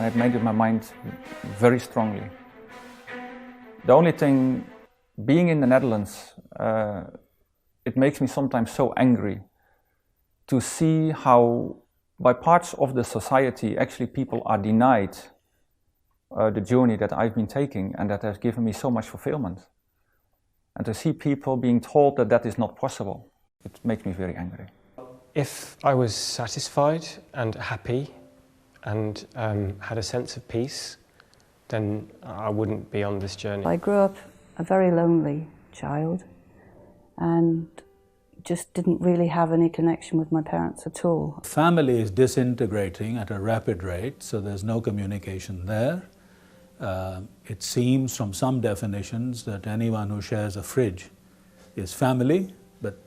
and it made my mind very strongly. The only thing, being in the Netherlands, it makes me sometimes so angry to see how by parts of the society actually people are denied the journey that I've been taking and that has given me so much fulfillment. And to see people being told that that is not possible, it makes me very angry. If I was satisfied and happy and had a sense of peace, then I wouldn't be on this journey. I grew up a very lonely child and just didn't really have any connection with my parents at all. Family is disintegrating at a rapid rate, so there's no communication there. It seems from some definitions that anyone who shares a fridge is family, but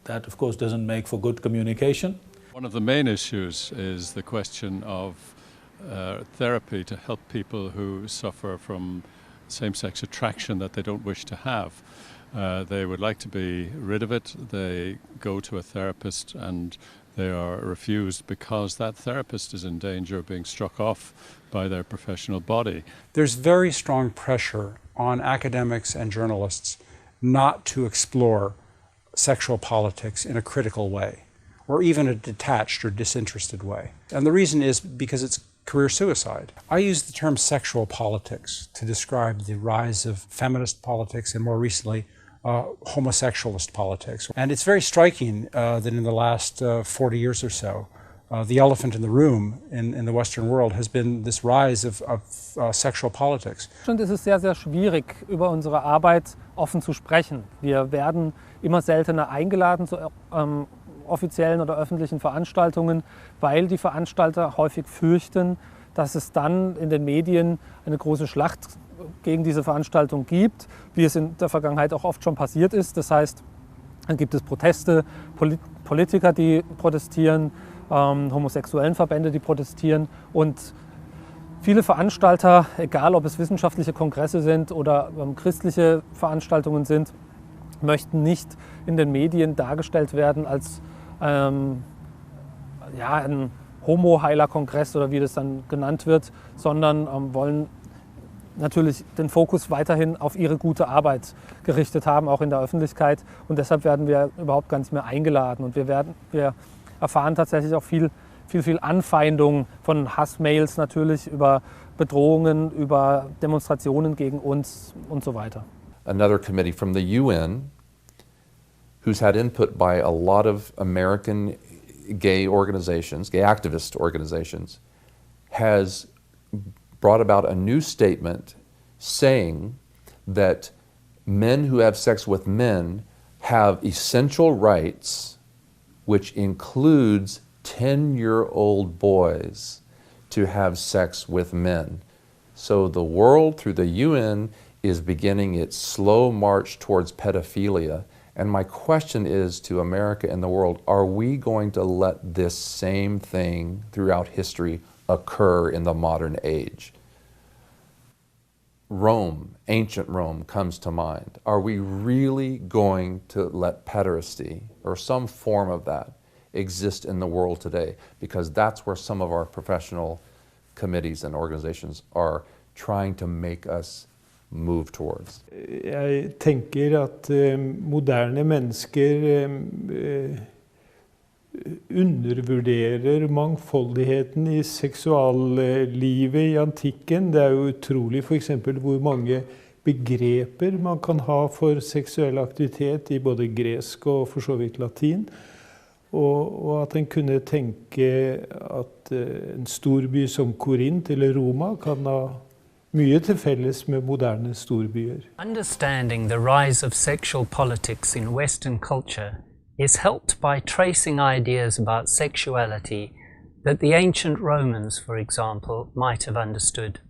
that of course doesn't make for good communication. One of the main issues is the question of therapy to help people who suffer from same-sex attraction that they don't wish to have. They would like to be rid of it. They go to a therapist and they are refused because that therapist is in danger of being struck off by their professional body. There's very strong pressure on academics and journalists not to explore sexual politics in a critical way, or even a detached or disinterested way. And the reason is because it's career suicide. I use the term sexual politics to describe the rise of feminist politics and more recently homosexualist politics. And it's very striking that in the last 40 years or so, the elephant in the room in the Western world has been this rise of sexual politics. Und es ist sehr, sehr schwierig, über unsere Arbeit offen zu sprechen. Wir werden immer seltener eingeladen zu offiziellen oder öffentlichen Veranstaltungen, weil die Veranstalter häufig fürchten, dass es dann in den Medien eine große Schlacht gegen diese Veranstaltung gibt, wie es in der Vergangenheit auch oft schon passiert ist. Das heißt, dann gibt es Proteste, Politiker, die protestieren, homosexuellen Verbände, die protestieren und viele Veranstalter, egal ob es wissenschaftliche Kongresse sind oder christliche Veranstaltungen sind, möchten nicht in den Medien dargestellt werden als ein Homo-Heiler-Kongress oder wie das dann genannt wird, sondern wollen natürlich den Fokus weiterhin auf ihre gute Arbeit gerichtet haben, auch in der Öffentlichkeit. Und deshalb werden wir überhaupt gar nicht mehr eingeladen. Und wir erfahren tatsächlich auch viel Anfeindung von Hassmails natürlich, über Bedrohungen, über Demonstrationen gegen uns und so weiter. Another committee from the UN, who's had input by a lot of American gay organizations, gay activist organizations, has brought about a new statement saying that men who have sex with men have essential rights, which includes 10-year-old boys to have sex with men. So the world, through the UN, is beginning its slow march towards pedophilia. And my question is to America and the world, are we going to let this same thing throughout history occur in the modern age? Rome, ancient Rome, comes to mind. Are we really going to let pederasty, or some form of that, exist in the world today? Because that's where some of our professional committees and organizations are trying to make us move towards. Jeg tenker at moderne mennesker undervurderer mangfoldigheten i seksuallivet i antikken. Det jo utrolig for eksempel hvor mange begreper man kan ha for seksuell aktivitet i både gresk og for så vidt latin. Og at en kunne tenke at en storby som Korint eller Roma kan ha mye til felles med moderne storbyer. Understanding the rise of sexual politics in Western culture is helped by tracing ideas about sexuality that the ancient Romans, for example, might have understood.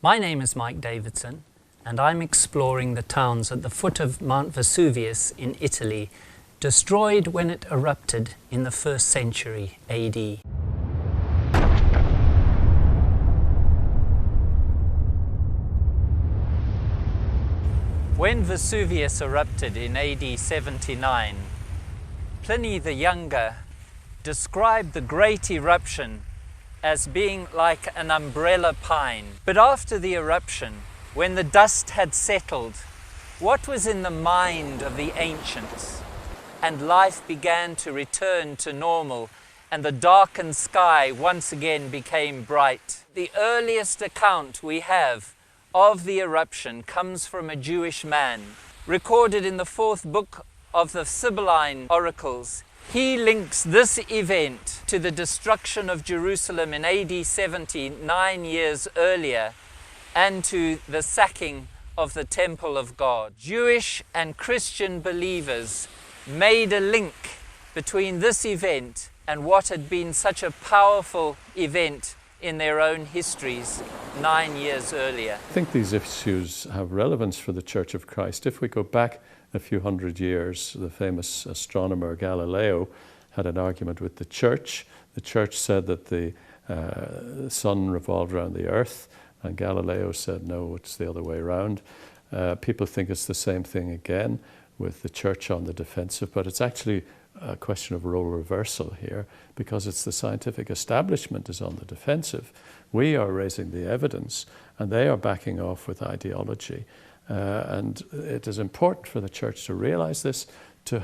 My name is Mike Davidson, and I'm exploring the towns at the foot of Mount Vesuvius in Italy, destroyed when it erupted in the 1st century AD. When Vesuvius erupted in AD 79, Pliny the Younger described the great eruption as being like an umbrella pine. But after the eruption, when the dust had settled, what was in the mind of the ancients? And life began to return to normal, and the darkened sky once again became bright. The earliest account we have of the eruption comes from a Jewish man, recorded in the 4th book of the Sibylline oracles. He links this event to the destruction of Jerusalem in AD 70, 9 years earlier, and to the sacking of the temple of God. Jewish and Christian believers made a link between this event and what had been such a powerful event in their own histories 9 years earlier. I think these issues have relevance for the Church of Christ. If we go back a few hundred years, the famous astronomer Galileo had an argument with the Church. The Church said that the sun revolved around the earth, and Galileo said, no, it's the other way around. People think it's the same thing again, with the Church on the defensive, but it's actually a question of role reversal here, because it's the scientific establishment is on the defensive. We are raising the evidence, and they are backing off with ideology. And it is important for the Church to realize this, to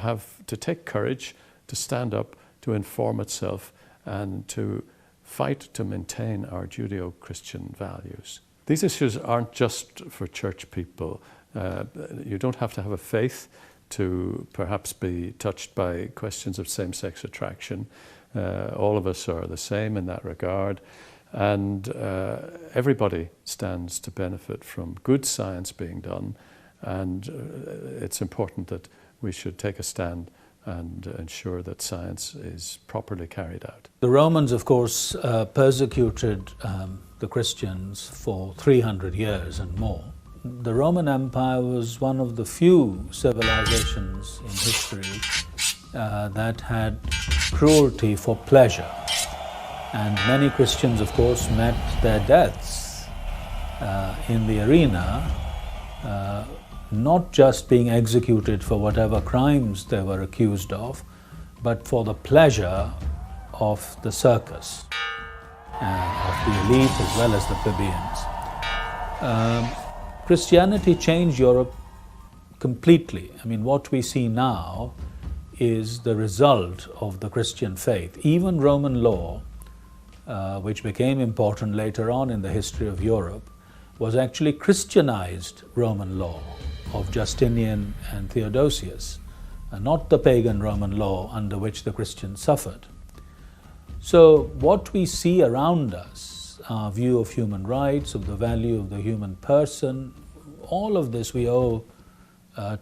take courage, to stand up, to inform itself, and to fight to maintain our Judeo-Christian values. These issues aren't just for church people. You don't have to have a faith to perhaps be touched by questions of same-sex attraction. All of us are the same in that regard, and everybody stands to benefit from good science being done, and it's important that we should take a stand and ensure that science is properly carried out. The Romans, of course, persecuted the Christians for 300 years and more. The Roman Empire was one of the few civilizations in history that had cruelty for pleasure. And many Christians, of course, met their deaths in the arena, not just being executed for whatever crimes they were accused of, but for the pleasure of the circus, of the elite as well as the plebeians. Christianity changed Europe completely. I mean, what we see now is the result of the Christian faith. Even Roman law, which became important later on in the history of Europe, was actually Christianized Roman law of Justinian and Theodosius, and not the pagan Roman law under which the Christians suffered. So what we see around us, our view of human rights, of the value of the human person, all of this we owe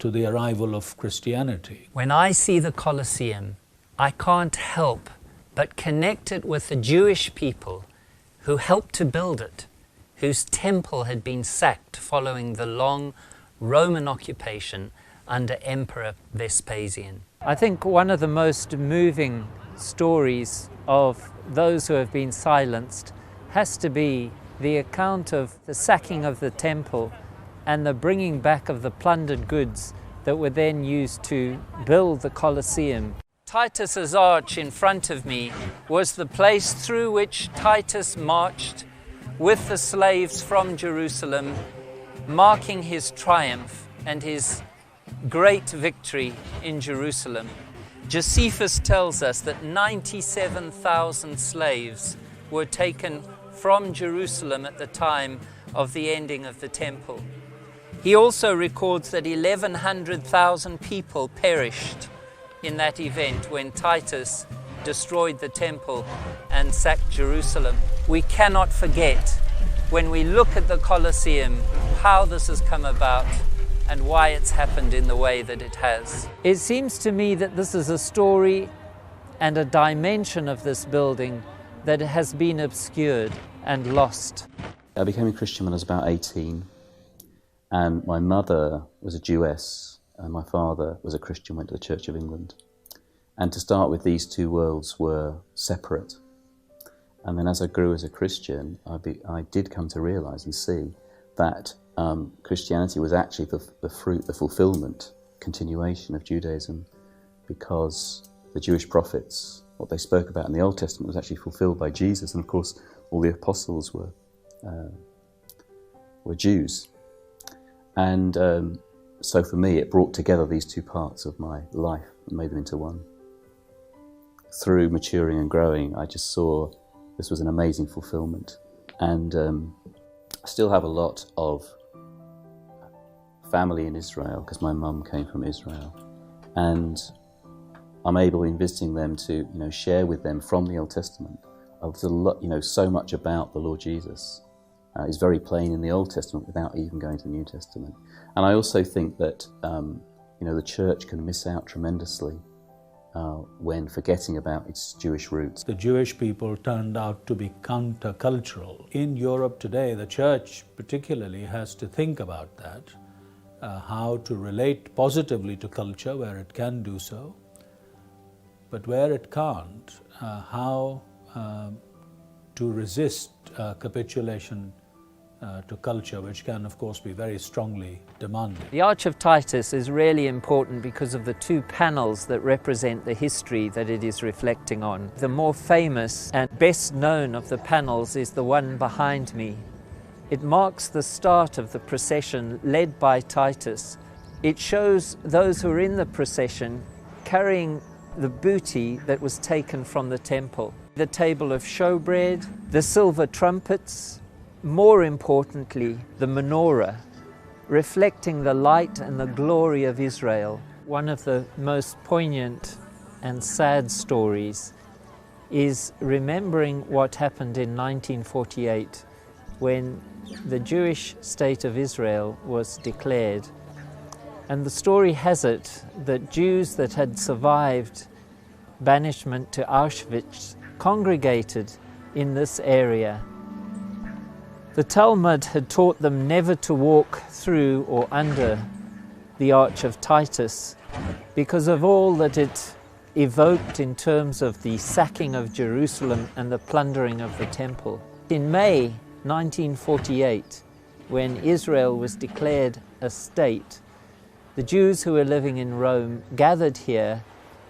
to the arrival of Christianity. When I see the Colosseum, I can't help but connect it with the Jewish people who helped to build it, whose temple had been sacked following the long Roman occupation under Emperor Vespasian. I think one of the most moving stories of those who have been silenced has to be the account of the sacking of the temple and the bringing back of the plundered goods that were then used to build the Colosseum. Titus's arch in front of me was the place through which Titus marched with the slaves from Jerusalem, marking his triumph and his great victory in Jerusalem. Josephus tells us that 97,000 slaves were taken from Jerusalem at the time of the ending of the temple. He also records that 1,100,000 people perished in that event when Titus destroyed the temple and sacked Jerusalem. We cannot forget, when we look at the Colosseum, how this has come about and why it's happened in the way that it has. It seems to me that this is a story and a dimension of this building that has been obscured and lost. I became a Christian when I was about 18, and my mother was a Jewess and my father was a Christian, went to the Church of England. And to start with, these two worlds were separate. And then as I grew as a Christian, I did come to realise and see that Christianity was actually the fruit, the fulfilment, continuation of Judaism, because the Jewish prophets what they spoke about in the Old Testament was actually fulfilled by Jesus, and of course all the apostles were Jews. And so for me it brought together these two parts of my life and made them into one. Through maturing and growing, I just saw this was an amazing fulfillment. And I still have a lot of family in Israel because my mum came from Israel, and I'm able in visiting them to share with them from the Old Testament. There's a lot, so much about the Lord Jesus is very plain in the Old Testament without even going to the New Testament. And I also think that the church can miss out tremendously when forgetting about its Jewish roots. The Jewish people turned out to be countercultural. In Europe today, the church particularly has to think about that, how to relate positively to culture where it can do so, but where it can't, how to resist capitulation to culture, which can of course be very strongly demanded. The Arch of Titus is really important because of the two panels that represent the history that it is reflecting on. The more famous and best known of the panels is the one behind me. It marks the start of the procession led by Titus. It shows those who are in the procession carrying the booty that was taken from the temple. The table of showbread, the silver trumpets, more importantly, the menorah, reflecting the light and the glory of Israel. One of the most poignant and sad stories is remembering what happened in 1948 when the Jewish state of Israel was declared. And the story has it that Jews that had survived banishment to Auschwitz congregated in this area. The Talmud had taught them never to walk through or under the Arch of Titus because of all that it evoked in terms of the sacking of Jerusalem and the plundering of the temple. In May 1948, when Israel was declared a state, the Jews who were living in Rome gathered here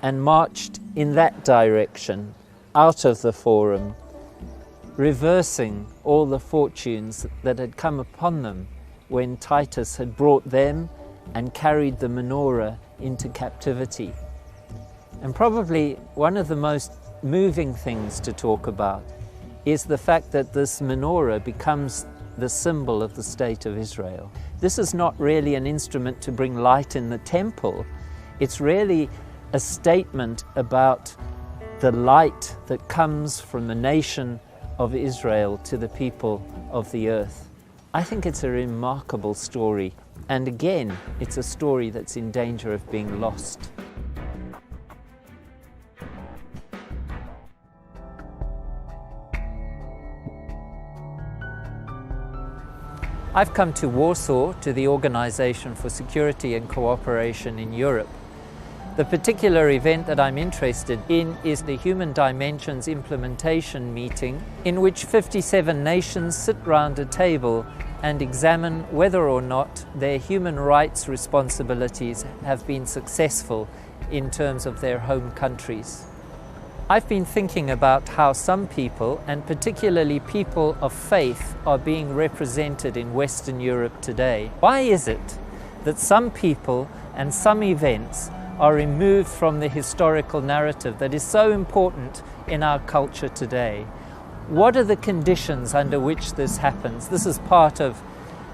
and marched in that direction, out of the Forum, reversing all the fortunes that had come upon them when Titus had brought them and carried the menorah into captivity. And probably one of the most moving things to talk about is the fact that this menorah becomes the symbol of the state of Israel. This is not really an instrument to bring light in the temple. It's really a statement about the light that comes from the nation of Israel to the people of the earth. I think it's a remarkable story, and again, it's a story that's in danger of being lost. I've come to Warsaw, to the Organization for Security and Cooperation in Europe. The particular event that I'm interested in is the Human Dimensions Implementation Meeting, in which 57 nations sit round a table and examine whether or not their human rights responsibilities have been successful in terms of their home countries. I've been thinking about how some people, and particularly people of faith, are being represented in Western Europe today. Why is it that some people and some events are removed from the historical narrative that is so important in our culture today? What are the conditions under which this happens? This is part of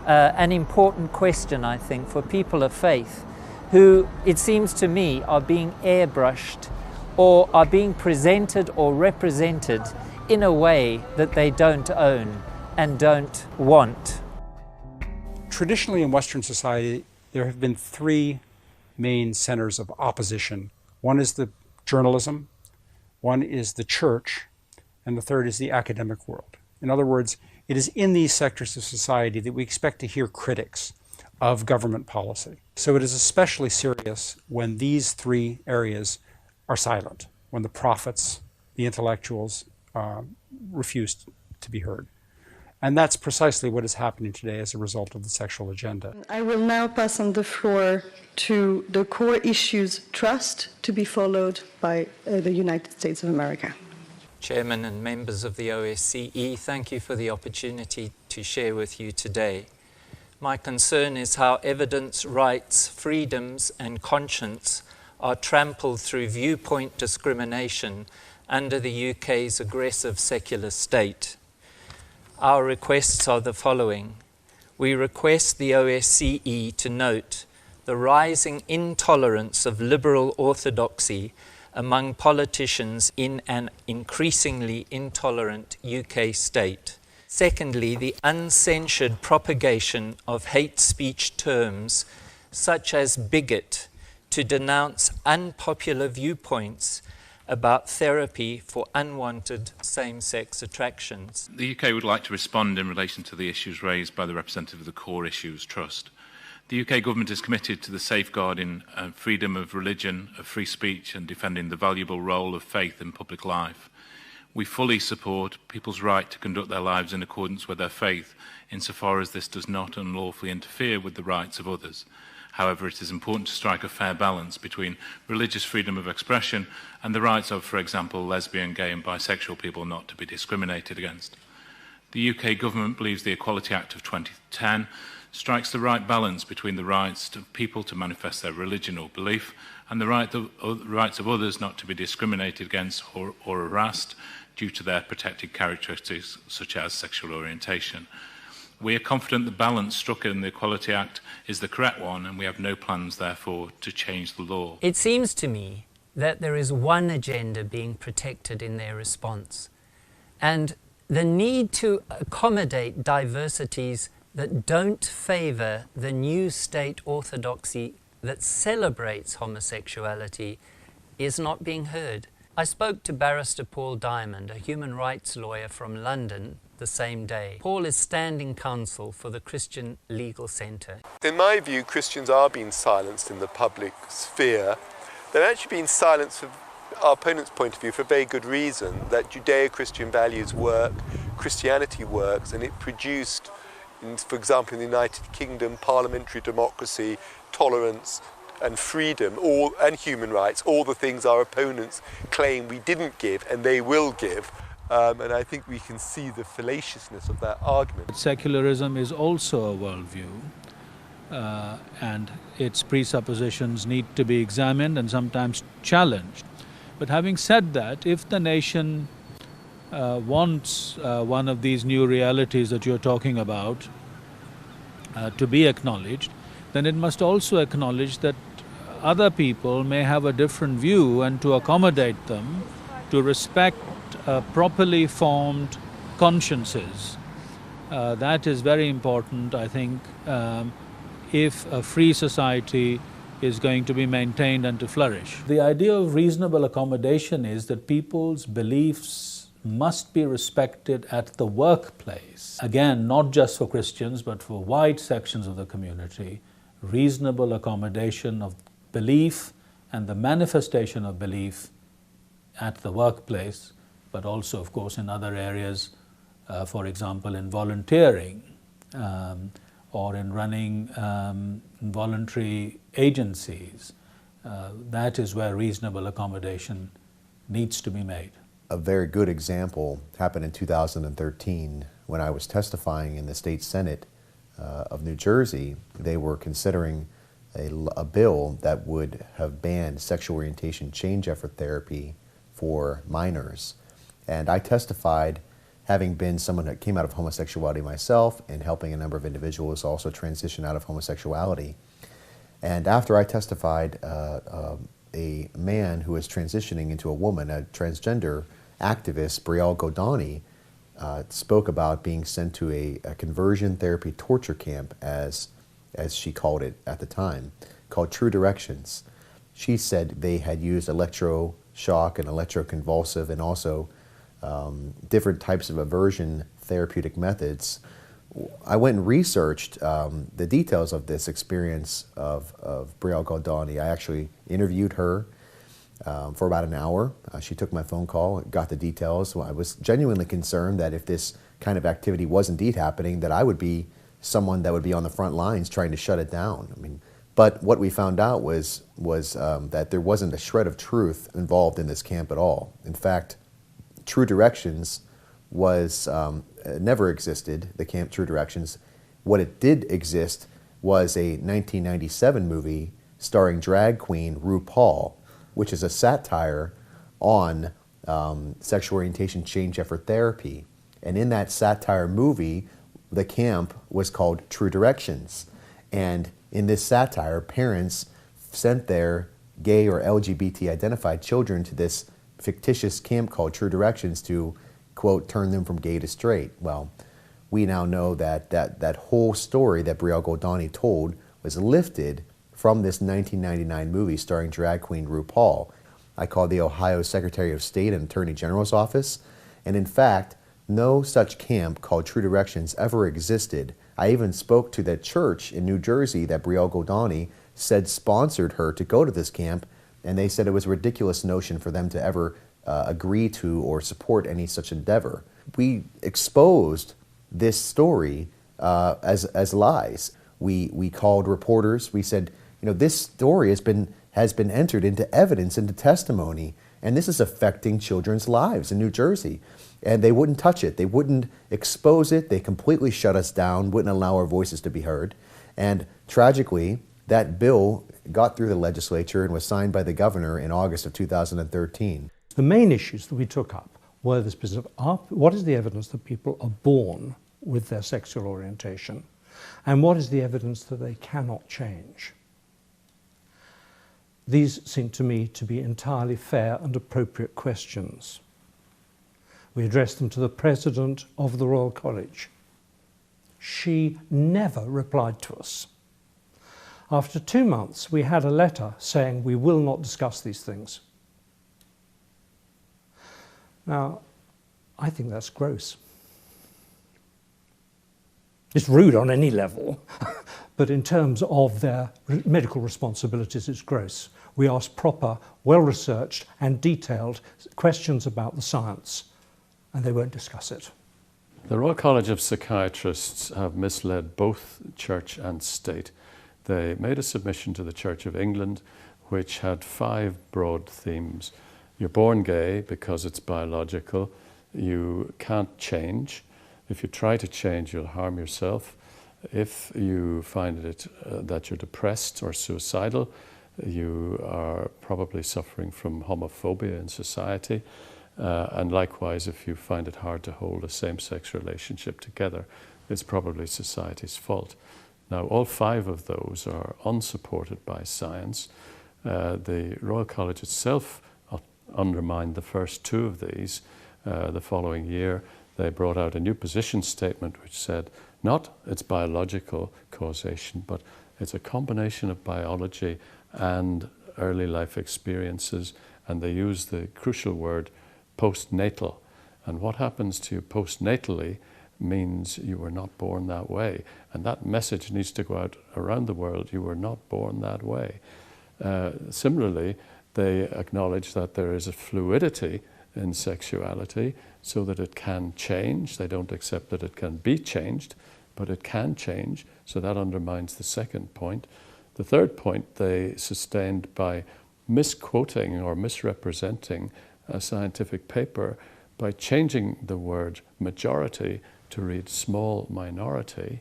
an important question, I think, for people of faith who, it seems to me, are being airbrushed or are being presented or represented in a way that they don't own and don't want. Traditionally in Western society, there have been three main centers of opposition. One is the journalism, one is the church, and the third is the academic world. In other words, it is in these sectors of society that we expect to hear critics of government policy. So it is especially serious when these three areas are silent, when the prophets, the intellectuals, refuse to be heard. And that's precisely what is happening today as a result of the sexual agenda. I will now pass on the floor to the core issues trust to be followed by the United States of America. Chairman and members of the OSCE, thank you for the opportunity to share with you today. My concern is how evidence, rights, freedoms and conscience are trampled through viewpoint discrimination under the UK's aggressive secular state. Our requests are the following. We request the OSCE to note the rising intolerance of liberal orthodoxy among politicians in an increasingly intolerant UK state. Secondly, the uncensored propagation of hate speech terms such as bigot to denounce unpopular viewpoints about therapy for unwanted same-sex attractions. The UK would like to respond in relation to the issues raised by the representative of the Core Issues Trust. The UK government is committed to the safeguarding freedom of religion, of free speech and defending the valuable role of faith in public life. We fully support people's right to conduct their lives in accordance with their faith, insofar as this does not unlawfully interfere with the rights of others. However, it is important to strike a fair balance between religious freedom of expression and the rights of, for example, lesbian, gay and bisexual people not to be discriminated against. The UK government believes the Equality Act of 2010 strikes the right balance between the rights of people to manifest their religion or belief and the rights of others not to be discriminated against or harassed due to their protected characteristics such as sexual orientation. We are confident the balance struck in the Equality Act is the correct one, and we have no plans, therefore, to change the law. It seems to me that there is one agenda being protected in their response, and the need to accommodate diversities that don't favour the new state orthodoxy that celebrates homosexuality is not being heard. I spoke to Barrister Paul Diamond, a human rights lawyer from London, the same day. Paul is standing counsel for the Christian Legal Centre. In my view, Christians are being silenced in the public sphere. They're actually being silenced from our opponent's point of view for a very good reason, that Judeo-Christian values work, Christianity works, and it produced, for example, in the United Kingdom, parliamentary democracy, tolerance, and freedom, and human rights, all the things our opponents claim we didn't give and they will give. And I think we can see the fallaciousness of that argument. Secularism is also a worldview, and its presuppositions need to be examined and sometimes challenged. But having said that, if the nation wants one of these new realities that you're talking about to be acknowledged, then it must also acknowledge that other people may have a different view, and to accommodate them, to respect properly formed consciences. That is very important, I think, if a free society is going to be maintained and to flourish. The idea of reasonable accommodation is that people's beliefs must be respected at the workplace. Again, not just for Christians, but for wide sections of the community. Reasonable accommodation of belief and the manifestation of belief at the workplace, but also, of course, in other areas, for example, in volunteering or in running voluntary agencies. That is where reasonable accommodation needs to be made. A very good example happened in 2013 when I was testifying in the State Senate of New Jersey. They were considering a bill that would have banned sexual orientation change effort therapy for minors. And I testified, having been someone that came out of homosexuality myself and helping a number of individuals also transition out of homosexuality. And after I testified, a man who was transitioning into a woman, a transgender activist, Brielle Godani, spoke about being sent to a conversion therapy torture camp, as she called it at the time, called True Directions. She said they had used electroshock and electroconvulsive and also different types of aversion therapeutic methods. I went and researched the details of this experience of Brielle Godani. I actually interviewed her for about an hour. She took my phone call, got the details. So I was genuinely concerned that if this kind of activity was indeed happening, that I would be someone that would be on the front lines trying to shut it down. I mean, But what we found out was that there wasn't a shred of truth involved in this camp at all. In fact, True Directions was never existed, the camp True Directions. What it did exist was a 1997 movie starring drag queen RuPaul, which is a satire on sexual orientation change effort therapy. And in that satire movie, the camp was called True Directions. And in this satire, parents sent their gay or LGBT identified children to this fictitious camp called True Directions to, quote, turn them from gay to straight. Well, we now know that that whole story that Brielle Goldani told was lifted from this 1999 movie starring drag queen RuPaul. I called the Ohio Secretary of State and Attorney General's office, and in fact, no such camp called True Directions ever existed. I even spoke to the church in New Jersey that Brielle Goldani said sponsored her to go to this camp, and they said it was a ridiculous notion for them to ever agree to or support any such endeavor. We exposed this story as lies. We called reporters. We said, you know, this story has been entered into evidence, into testimony, and this is affecting children's lives in New Jersey. And they wouldn't touch it. They wouldn't expose it. They completely shut us down, wouldn't allow our voices to be heard. And tragically, that bill got through the legislature and was signed by the governor in August of 2013. The main issues that we took up were this business of what is the evidence that people are born with their sexual orientation, and what is the evidence that they cannot change. These seem to me to be entirely fair and appropriate questions. We addressed them to the President of the Royal College. She never replied to us. After 2 months, we had a letter saying we will not discuss these things. Now, I think that's gross. It's rude on any level, but in terms of their medical responsibilities, it's gross. We asked proper, well-researched and detailed questions about the science, and they won't discuss it. The Royal College of Psychiatrists have misled both church and state. They made a submission to the Church of England which had 5 broad themes. You're born gay because it's biological. You can't change. If you try to change, you'll harm yourself. If you find that you're depressed or suicidal, you are probably suffering from homophobia in society. And likewise, if you find it hard to hold a same-sex relationship together, it's probably society's fault. Now, all 5 of those are unsupported by science. The Royal College itself undermined the first 2 of these. The following year, they brought out a new position statement which said, not it's biological causation, but it's a combination of biology and early life experiences, and they used the crucial word postnatal. And what happens to you postnatally means you were not born that way. And that message needs to go out around the world. You were not born that way. Similarly, they acknowledge that there is a fluidity in sexuality so that it can change. They don't accept that it can be changed, but it can change. So that undermines the second point. The third point they sustained by misquoting or misrepresenting a scientific paper by changing the word majority to read small minority.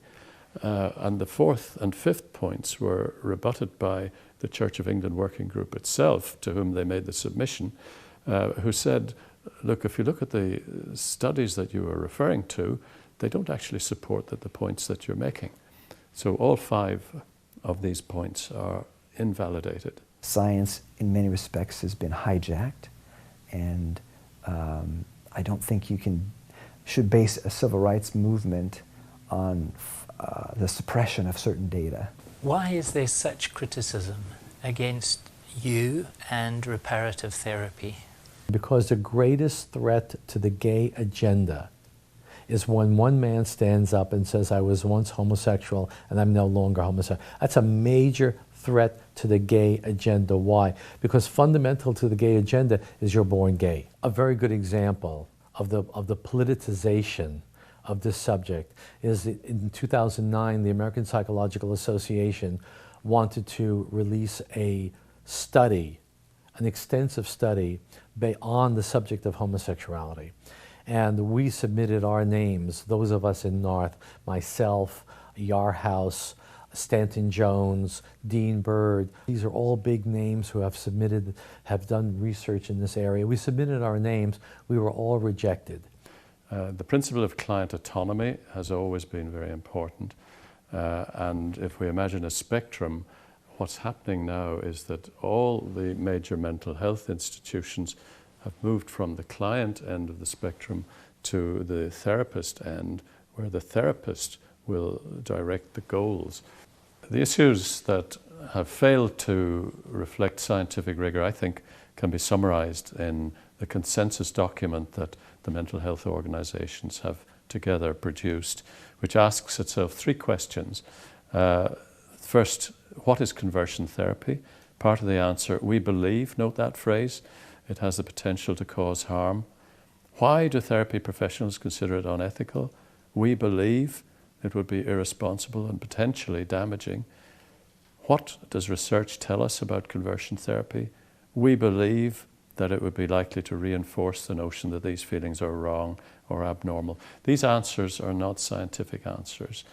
And the fourth and fifth points were rebutted by the Church of England Working Group itself, to whom they made the submission, who said, look, if you look at the studies that you are referring to, they don't actually support the points that you're making. So all 5 of these points are invalidated. Science, in many respects, has been hijacked, and I don't think you should base a civil rights movement on the suppression of certain data. Why is there such criticism against you and reparative therapy? Because the greatest threat to the gay agenda is when one man stands up and says, I was once homosexual and I'm no longer homosexual. That's a major threat to the gay agenda. Why? Because fundamental to the gay agenda is you're born gay. A very good example of the politicization of this subject is in 2009, the American Psychological Association wanted to release a study, an extensive study on the subject of homosexuality. And we submitted our names, those of us in North, myself, Yarhouse, Stanton Jones, Dean Bird. These are all big names who have submitted, have done research in this area. We submitted our names, we were all rejected. The principle of client autonomy has always been very important. And if we imagine a spectrum, what's happening now is that all the major mental health institutions have moved from the client end of the spectrum to the therapist end, where the therapist will direct the goals. The issues that have failed to reflect scientific rigor, I think, can be summarized in the consensus document that the mental health organizations have together produced, which asks itself three questions. First, what is conversion therapy? Part of the answer, we believe, note that phrase, it has the potential to cause harm. Why do therapy professionals consider it unethical? We believe it would be irresponsible and potentially damaging. What does research tell us about conversion therapy? We believe that it would be likely to reinforce the notion that these feelings are wrong or abnormal. These answers are not scientific answers.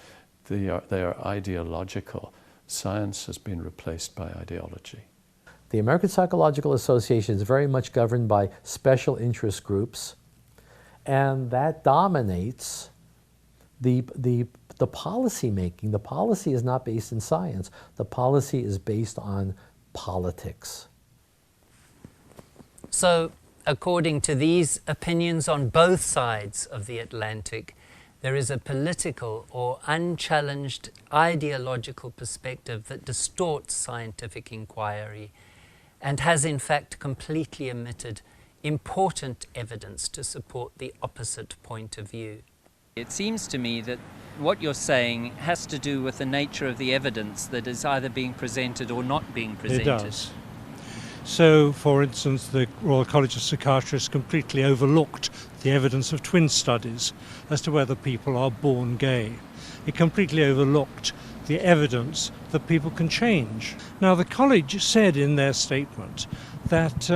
They are ideological. Science has been replaced by ideology. The American Psychological Association is very much governed by special interest groups, and that dominates the policy making. The policy is not based in science. The policy is based on politics. So, according to these opinions on both sides of the Atlantic, there is a political or unchallenged ideological perspective that distorts scientific inquiry and has in fact completely omitted important evidence to support the opposite point of view. It seems to me that what you're saying has to do with the nature of the evidence that is either being presented or not being presented. It does. So, for instance, the Royal College of Psychiatrists completely overlooked the evidence of twin studies as to whether people are born gay. It completely overlooked the evidence that people can change. Now, the college said in their statement that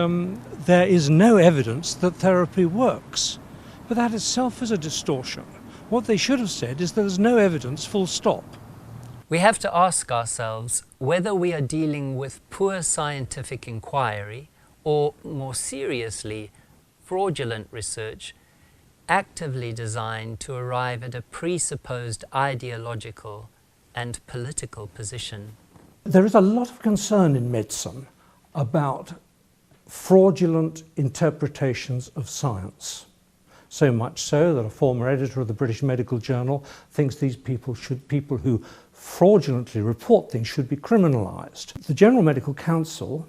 there is no evidence that therapy works, but that itself is a distortion. What they should have said is there's no evidence, full stop. We have to ask ourselves whether we are dealing with poor scientific inquiry or, more seriously, fraudulent research actively designed to arrive at a presupposed ideological and political position. There is a lot of concern in medicine about fraudulent interpretations of science. So much so that a former editor of the British Medical Journal thinks these people who fraudulently report things should be criminalised. The General Medical Council,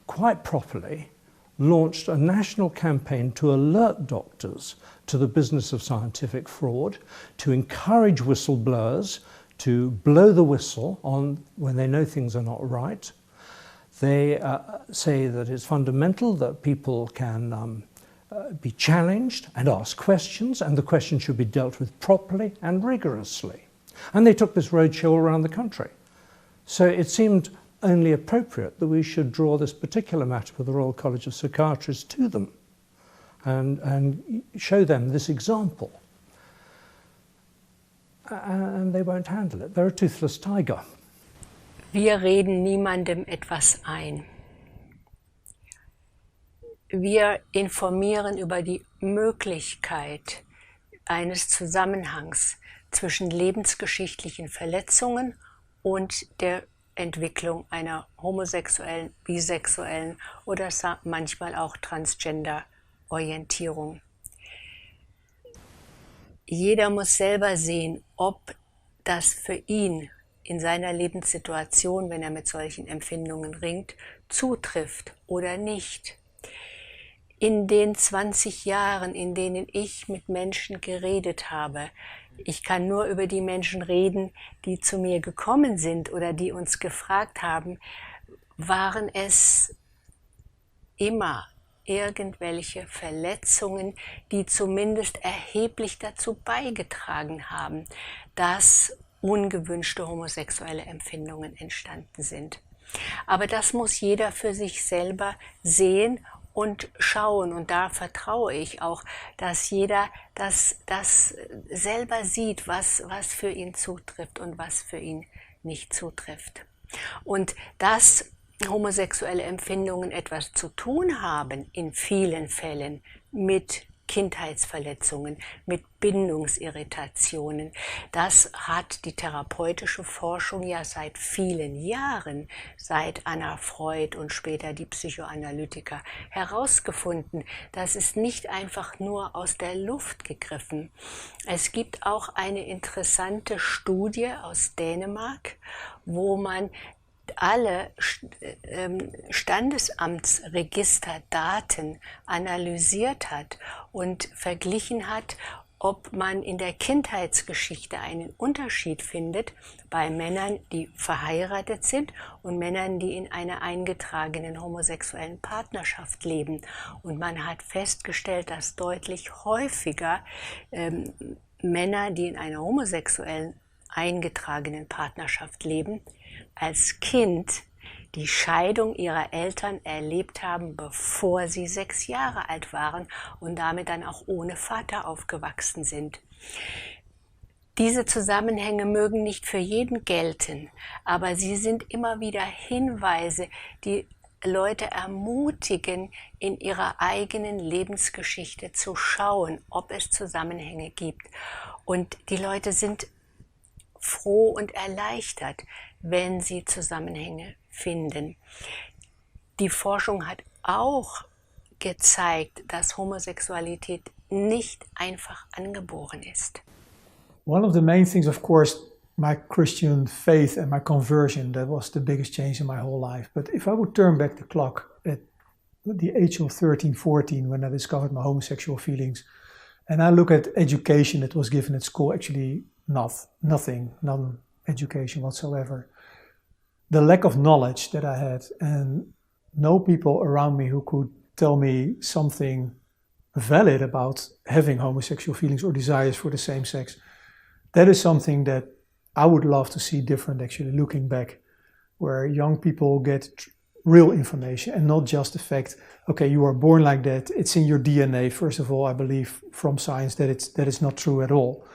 quite properly, launched a national campaign to alert doctors to the business of scientific fraud, to encourage whistleblowers to blow the whistle on when they know things are not right. They say that it's fundamental that people can be challenged and ask questions, and the questions should be dealt with properly and rigorously. And they took this roadshow around the country. So it seemed only appropriate that we should draw this particular matter with the Royal College of Psychiatrists to them and show them this example. And they won't handle it. They're a toothless tiger. Wir reden niemandem etwas ein. Wir informieren über die Möglichkeit eines Zusammenhangs zwischen lebensgeschichtlichen Verletzungen und der Entwicklung einer homosexuellen, bisexuellen oder manchmal auch Transgender-Orientierung. Jeder muss selber sehen, ob das für ihn in seiner Lebenssituation, wenn er mit solchen Empfindungen ringt, zutrifft oder nicht. In den 20 Jahren, in denen ich mit Menschen geredet habe, ich kann nur über die Menschen reden, die zu mir gekommen sind oder die uns gefragt haben, waren es immer irgendwelche Verletzungen, die zumindest erheblich dazu beigetragen haben, dass ungewünschte homosexuelle Empfindungen entstanden sind. Aber das muss jeder für sich selber sehen und schauen. Und da vertraue ich auch, dass jeder das selber sieht, was für ihn zutrifft und was für ihn nicht zutrifft. Und dass homosexuelle Empfindungen etwas zu tun haben, in vielen Fällen mit Kindheitsverletzungen, mit Bindungsirritationen. Das hat die therapeutische Forschung ja seit vielen Jahren, seit Anna Freud und später die Psychoanalytiker herausgefunden. Das ist nicht einfach nur aus der Luft gegriffen. Es gibt auch eine interessante Studie aus Dänemark, wo man alle Standesamtsregisterdaten analysiert hat und verglichen hat, ob man in der Kindheitsgeschichte einen Unterschied findet bei Männern, die verheiratet sind und Männern, die in einer eingetragenen homosexuellen Partnerschaft leben. Und man hat festgestellt, dass deutlich häufiger Männer, die in einer homosexuellen eingetragenen Partnerschaft leben, als Kind die Scheidung ihrer Eltern erlebt haben, bevor sie 6 Jahre alt waren und damit dann auch ohne Vater aufgewachsen sind. Diese Zusammenhänge mögen nicht für jeden gelten, aber sie sind immer wieder Hinweise, die Leute ermutigen, in ihrer eigenen Lebensgeschichte zu schauen, ob es Zusammenhänge gibt. Und die Leute sind froh und erleichtert, wenn sie Zusammenhänge finden. Die Forschung hat auch gezeigt, dass Homosexualität nicht einfach angeboren ist. One of the main things, of course, my Christian faith and my conversion, that was the biggest change in my whole life. But if I would turn back the clock at the age of 13, 14, when I discovered my homosexual feelings, and I look at education that was given at school, actually nothing, non-education whatsoever. The lack of knowledge that I had and no people around me who could tell me something valid about having homosexual feelings or desires for the same sex, that is something that I would love to see different, actually, looking back, where young people get real information and not just the fact, okay, you are born like that, it's in your DNA. First of all, I believe from science that it's not true at all.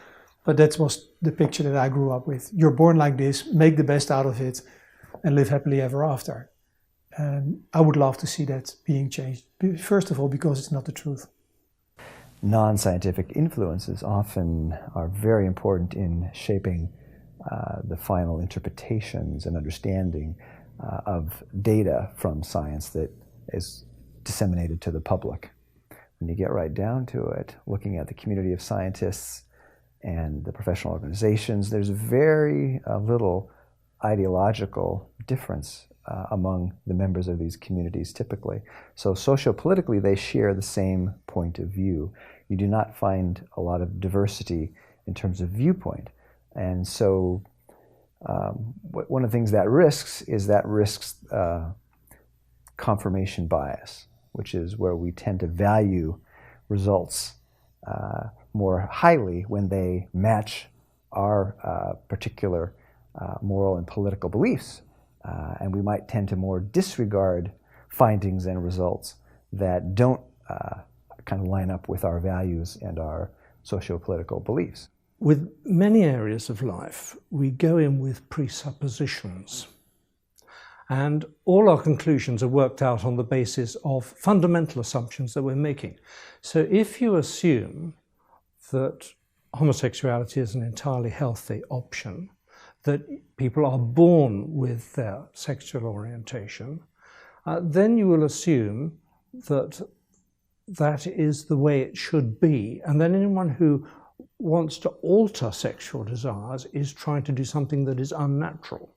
But that was the picture that I grew up with. You're born like this, make the best out of it, and live happily ever after. And I would love to see that being changed. First of all, because it's not the truth. Non-scientific influences often are very important in shaping the final interpretations and understanding of data from science that is disseminated to the public. When you get right down to it, looking at the community of scientists and the professional organizations, there's very little ideological difference among the members of these communities typically. So socio-politically, they share the same point of view. You do not find a lot of diversity in terms of viewpoint. And so one of the things that risks confirmation bias, which is where we tend to value results more highly when they match our particular moral and political beliefs. And we might tend to more disregard findings and results that don't kind of line up with our values and our socio-political beliefs. With many areas of life, we go in with presuppositions. And all our conclusions are worked out on the basis of fundamental assumptions that we're making. So if you assume that homosexuality is an entirely healthy option, that people are born with their sexual orientation, then you will assume that that is the way it should be. And then anyone who wants to alter sexual desires is trying to do something that is unnatural.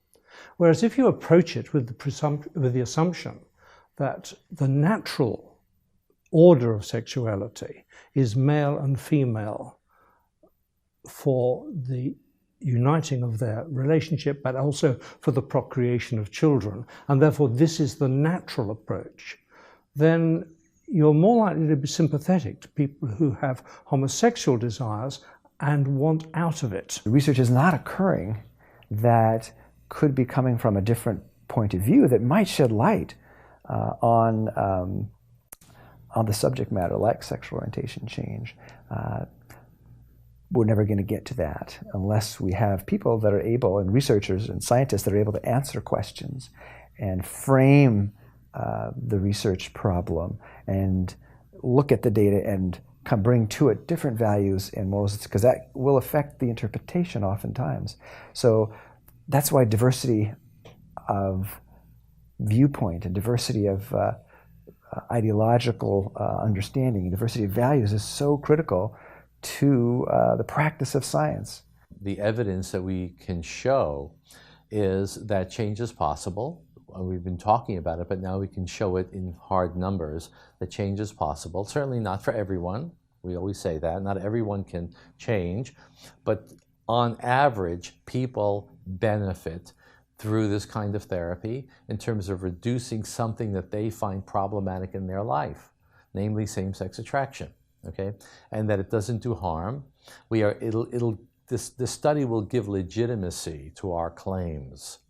Whereas if you approach it with the assumption that the natural order of sexuality is male and female for the uniting of their relationship, but also for the procreation of children, and therefore this is the natural approach, then you're more likely to be sympathetic to people who have homosexual desires and want out of it. Research is not occurring that could be coming from a different point of view that might shed light on the subject matter, like sexual orientation change. We're never going to get to that unless we have people that are able, and researchers and scientists that are able to answer questions and frame the research problem and look at the data and bring to it different values and morals, because that will affect the interpretation oftentimes. So that's why diversity of viewpoint and diversity of ideological understanding and diversity of values is so critical to the practice of science. The evidence that we can show is that change is possible. We've been talking about it, but now we can show it in hard numbers that change is possible. Certainly not for everyone. We always say that. Not everyone can change, but on average, people benefit through this kind of therapy in terms of reducing something that they find problematic in their life, namely same-sex attraction, okay? And that it doesn't do harm. This study will give legitimacy to our claims,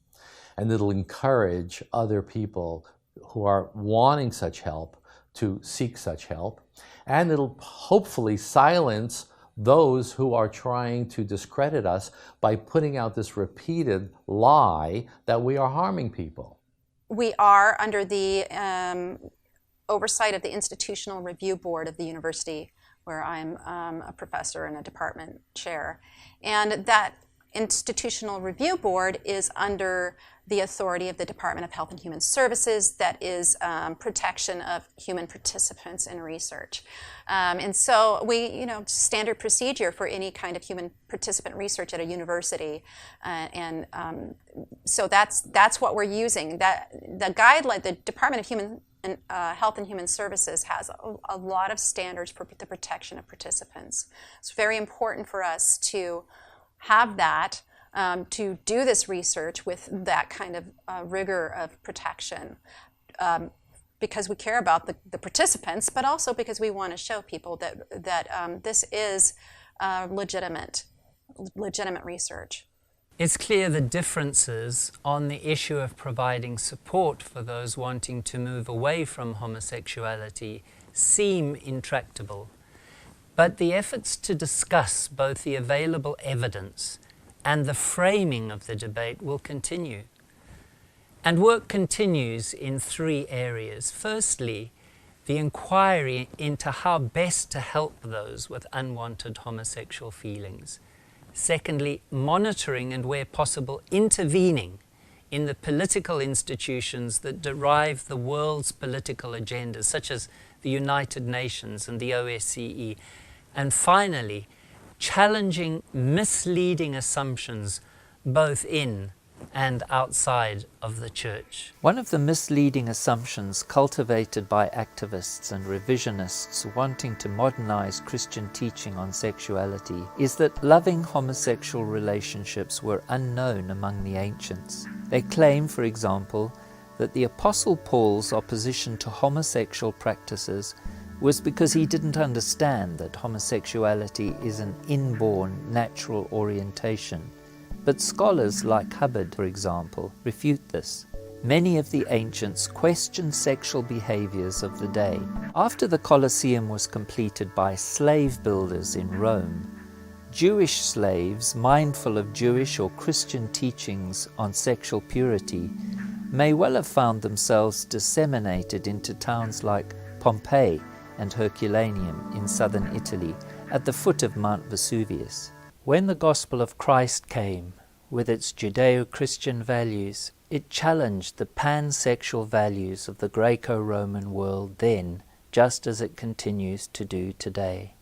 and it'll encourage other people who are wanting such help to seek such help, and it'll hopefully silence those who are trying to discredit us by putting out this repeated lie that we are harming people. We are under the oversight of the Institutional Review Board of the university, where I'm a professor and a department chair. And that Institutional Review Board is under the authority of the Department of Health and Human Services, that is protection of human participants in research. And so we, standard procedure for any kind of human participant research at a university. So that's what we're using. The guideline, the Department of Health and Human Services has a lot of standards for the protection of participants. It's very important for us to have that, to do this research with that kind of rigor of protection, because we care about the participants, but also because we want to show people that this is legitimate research. It's clear the differences on the issue of providing support for those wanting to move away from homosexuality seem intractable. But the efforts to discuss both the available evidence and the framing of the debate will continue. And work continues in 3 areas. Firstly, the inquiry into how best to help those with unwanted homosexual feelings. Secondly, monitoring and, where possible, intervening in the political institutions that derive the world's political agendas, such as the United Nations and the OSCE. And finally, challenging misleading assumptions both in and outside of the church. One of the misleading assumptions cultivated by activists and revisionists wanting to modernize Christian teaching on sexuality is that loving homosexual relationships were unknown among the ancients. They claim, for example, that the Apostle Paul's opposition to homosexual practices was because he didn't understand that homosexuality is an inborn natural orientation. But scholars like Hubbard, for example, refute this. Many of the ancients questioned sexual behaviors of the day. After the Colosseum was completed by slave builders in Rome, Jewish slaves, mindful of Jewish or Christian teachings on sexual purity, may well have found themselves disseminated into towns like Pompeii and Herculaneum in southern Italy, at the foot of Mount Vesuvius. When the gospel of Christ came, with its Judeo-Christian values, it challenged the pansexual values of the Greco-Roman world then, just as it continues to do today.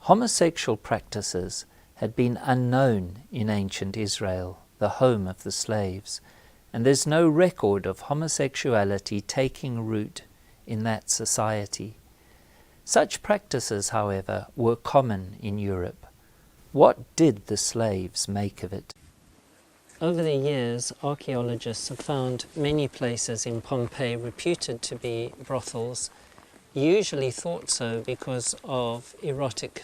Homosexual practices had been unknown in ancient Israel, the home of the slaves, and there's no record of homosexuality taking root in that society. Such practices, however, were common in Europe. What did the slaves make of it? Over the years, archaeologists have found many places in Pompeii reputed to be brothels, usually thought so because of erotic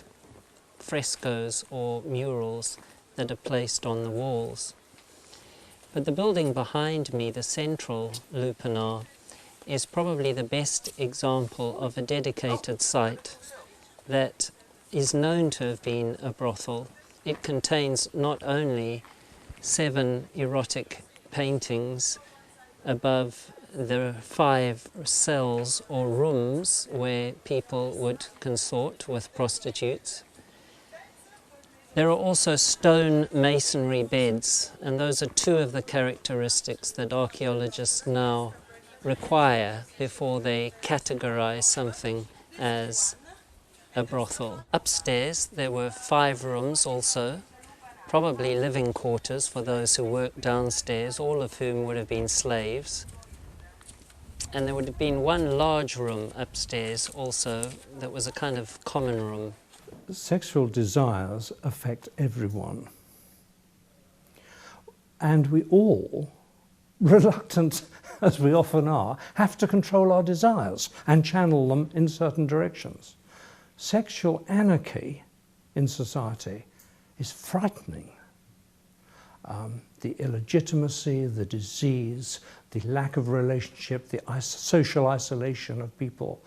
frescoes or murals that are placed on the walls. But the building behind me, the central lupanar, is probably the best example of a dedicated site that is known to have been a brothel. It contains not only 7 erotic paintings above the 5 cells or rooms where people would consort with prostitutes. There are also stone masonry beds, and those are 2 of the characteristics that archaeologists now require before they categorize something as a brothel. Upstairs there were 5 rooms also, probably living quarters for those who worked downstairs, all of whom would have been slaves. And there would have been 1 large room upstairs also that was a kind of common room. Sexual desires affect everyone. And we all, reluctant as we often are, have to control our desires and channel them in certain directions. Sexual anarchy in society is frightening. The illegitimacy, the disease, the lack of relationship, the social isolation of people.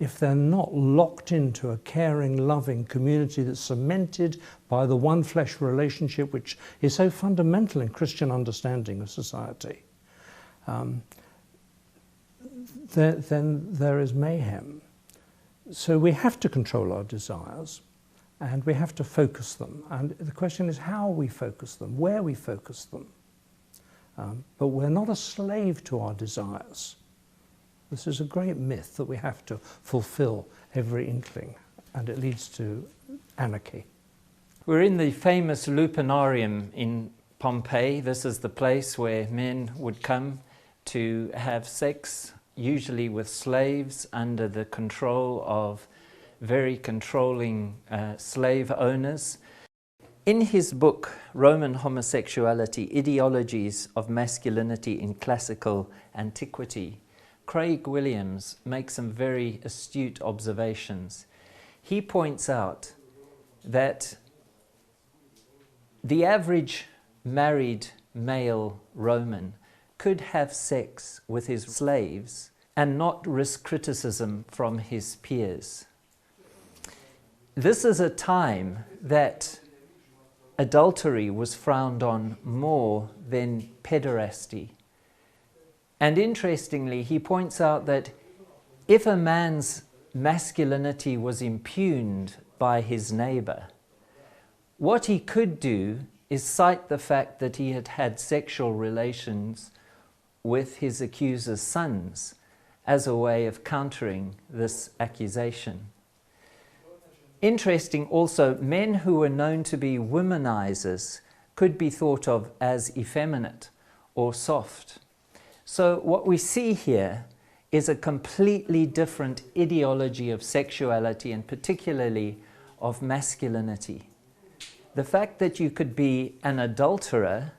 If they're not locked into a caring, loving community that's cemented by the one flesh relationship, which is so fundamental in Christian understanding of society, then there is mayhem. So we have to control our desires, and we have to focus them. And the question is how we focus them, where we focus them. But we're not a slave to our desires. This is a great myth that we have to fulfill every inkling, and it leads to anarchy. We're in the famous Lupanarium in Pompeii. This is the place where men would come to have sex, usually with slaves under the control of very controlling slave owners. In his book, Roman Homosexuality, Ideologies of Masculinity in Classical Antiquity, Craig Williams makes some very astute observations. He points out that the average married male Roman could have sex with his slaves and not risk criticism from his peers. This is a time that adultery was frowned on more than pederasty. And interestingly, he points out that if a man's masculinity was impugned by his neighbor, what he could do is cite the fact that he had had sexual relations with his accuser's sons as a way of countering this accusation. Interesting also, men who were known to be womanizers could be thought of as effeminate or soft. So what we see here is a completely different ideology of sexuality and particularly of masculinity. The fact that you could be an adulterer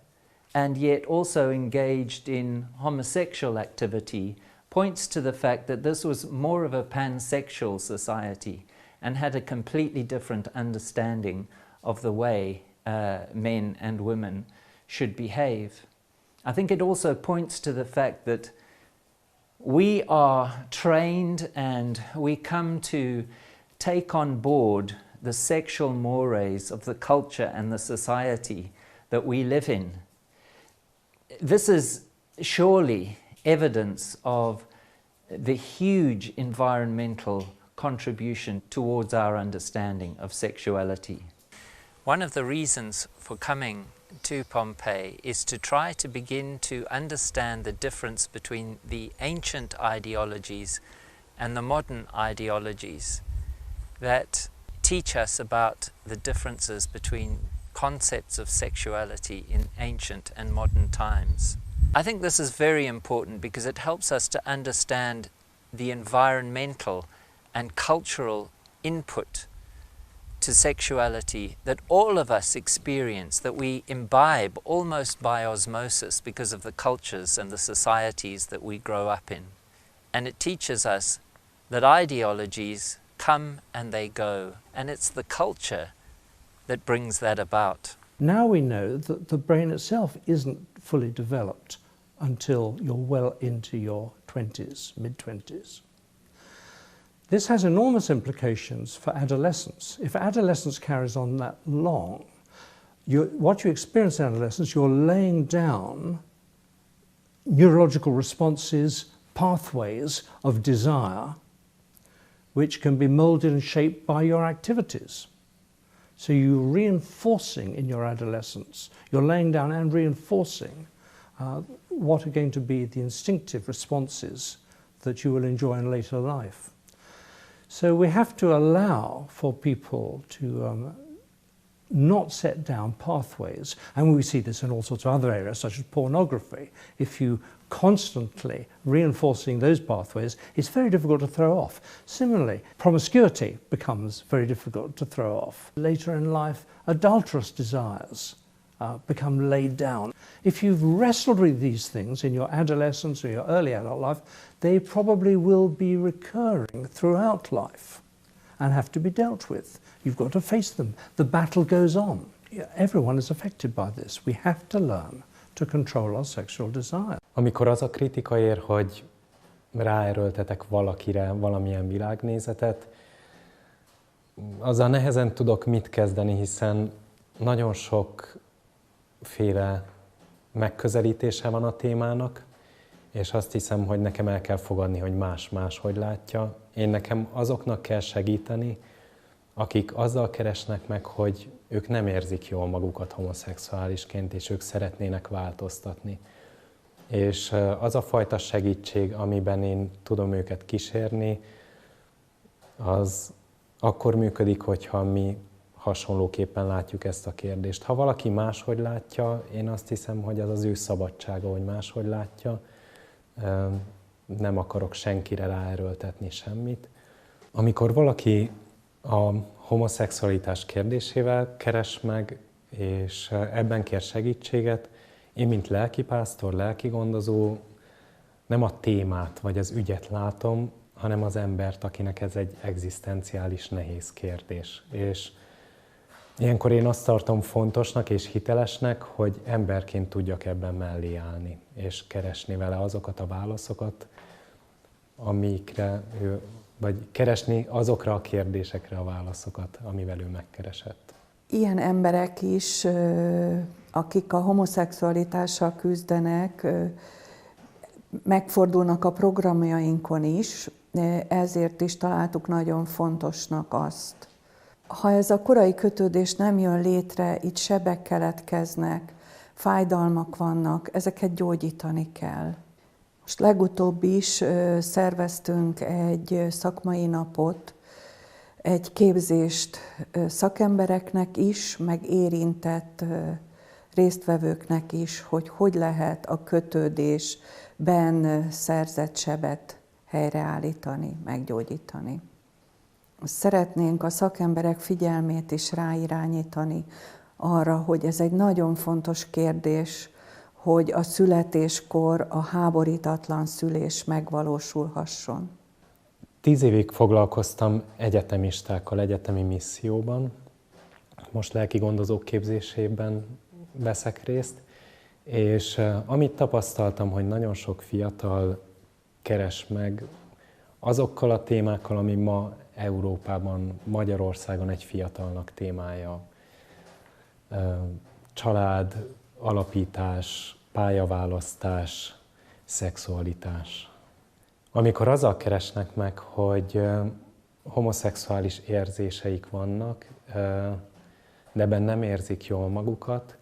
and yet also engaged in homosexual activity points to the fact that this was more of a pansexual society and had a completely different understanding of the way men and women should behave. I think it also points to the fact that we are trained and we come to take on board the sexual mores of the culture and the society that we live in. This is surely evidence of the huge environmental contribution towards our understanding of sexuality. One of the reasons for coming to Pompeii is to try to begin to understand the difference between the ancient ideologies and the modern ideologies that teach us about the differences between concepts of sexuality in ancient and modern times. I think this is very important because it helps us to understand the environmental and cultural input to sexuality that all of us experience, that we imbibe almost by osmosis because of the cultures and the societies that we grow up in. And it teaches us that ideologies come and they go, and it's the culture that brings that about. Now we know that the brain itself isn't fully developed until you're well into your 20s, mid-20s. This has enormous implications for adolescence. If adolescence carries on that long, what you experience in adolescence, you're laying down neurological responses, pathways of desire, which can be molded and shaped by your activities. So you're reinforcing in your adolescence, you're laying down and reinforcing what are going to be the instinctive responses that you will enjoy in later life. So we have to allow for people to not set down pathways, and we see this in all sorts of other areas such as pornography. If you constantly reinforcing those pathways, it's very difficult to throw off. Similarly, promiscuity becomes very difficult to throw off. Later in life, adulterous desires become laid down. If you've wrestled with these things in your adolescence or your early adult life, they probably will be recurring throughout life and have to be dealt with. You've got to face them. The battle goes on. Everyone is affected by this. We have to learn to control our sexual desire. Amikor az a kritika ér, hogy ráerőltetek valakire valamilyen világnézetet, azzal nehezen tudok mit kezdeni, hiszen nagyon sokféle megközelítése van a témának, és azt hiszem, hogy nekem el kell fogadni, hogy más-hogy látja. Nekem azoknak kell segíteni, akik azzal keresnek meg, hogy ők nem érzik jól magukat homoszexuálisként, és ők szeretnének változtatni. És az a fajta segítség, amiben én tudom őket kísérni, az akkor működik, hogyha mi hasonlóképpen látjuk ezt a kérdést. Ha valaki máshogy látja, én azt hiszem, hogy az az ő szabadsága, hogy máshogy látja. Nem akarok senkire ráerőltetni semmit. Amikor valaki a homoszexualitás kérdésével keres meg, és ebben kér segítséget, én, mint lelkipásztor, lelkigondozó, nem a témát vagy az ügyet látom, hanem az embert, akinek ez egy egzisztenciális nehéz kérdés. És ilyenkor én azt tartom fontosnak és hitelesnek, hogy emberként tudjak ebben mellé állni, és keresni vele azokat a válaszokat, amikre ő, vagy keresni azokra a kérdésekre a válaszokat, amivel ő megkeresett. Ilyen emberek is, akik a homoszexualitással küzdenek, megfordulnak a programjainkon is, ezért is találtuk nagyon fontosnak azt. Ha ez a korai kötődés nem jön létre, itt sebek keletkeznek, fájdalmak vannak, ezeket gyógyítani kell. Most legutóbb is szerveztünk egy szakmai napot, egy képzést szakembereknek is, meg érintett résztvevőknek is, hogy lehet a kötődésben szerzett sebet helyreállítani, meggyógyítani. Szeretnénk a szakemberek figyelmét is ráirányítani arra, hogy ez egy nagyon fontos kérdés, hogy a születéskor a háborítatlan szülés megvalósulhasson. 10 évig foglalkoztam egyetemistákkal egyetemi misszióban, most lelkigondozók képzésében veszek részt, és amit tapasztaltam, hogy nagyon sok fiatal keres meg azokkal a témákkal, ami ma Európában, Magyarországon egy fiatalnak témája. Család, alapítás, pályaválasztás, szexualitás. Amikor azzal keresnek meg, hogy homoszexuális érzéseik vannak, de ebben nem érzik jól magukat,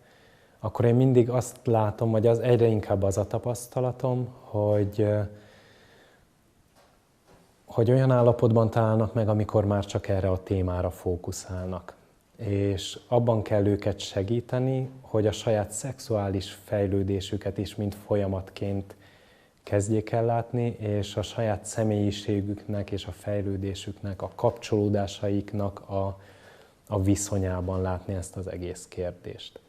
akkor én mindig azt látom, vagy az egyre inkább az a tapasztalatom, hogy olyan állapotban találnak meg, amikor már csak erre a témára fókuszálnak. És abban kell őket segíteni, hogy a saját szexuális fejlődésüket is mint folyamatként kezdjék el látni, és a saját személyiségüknek és a fejlődésüknek, a kapcsolódásaiknak a viszonyában látni ezt az egész kérdést.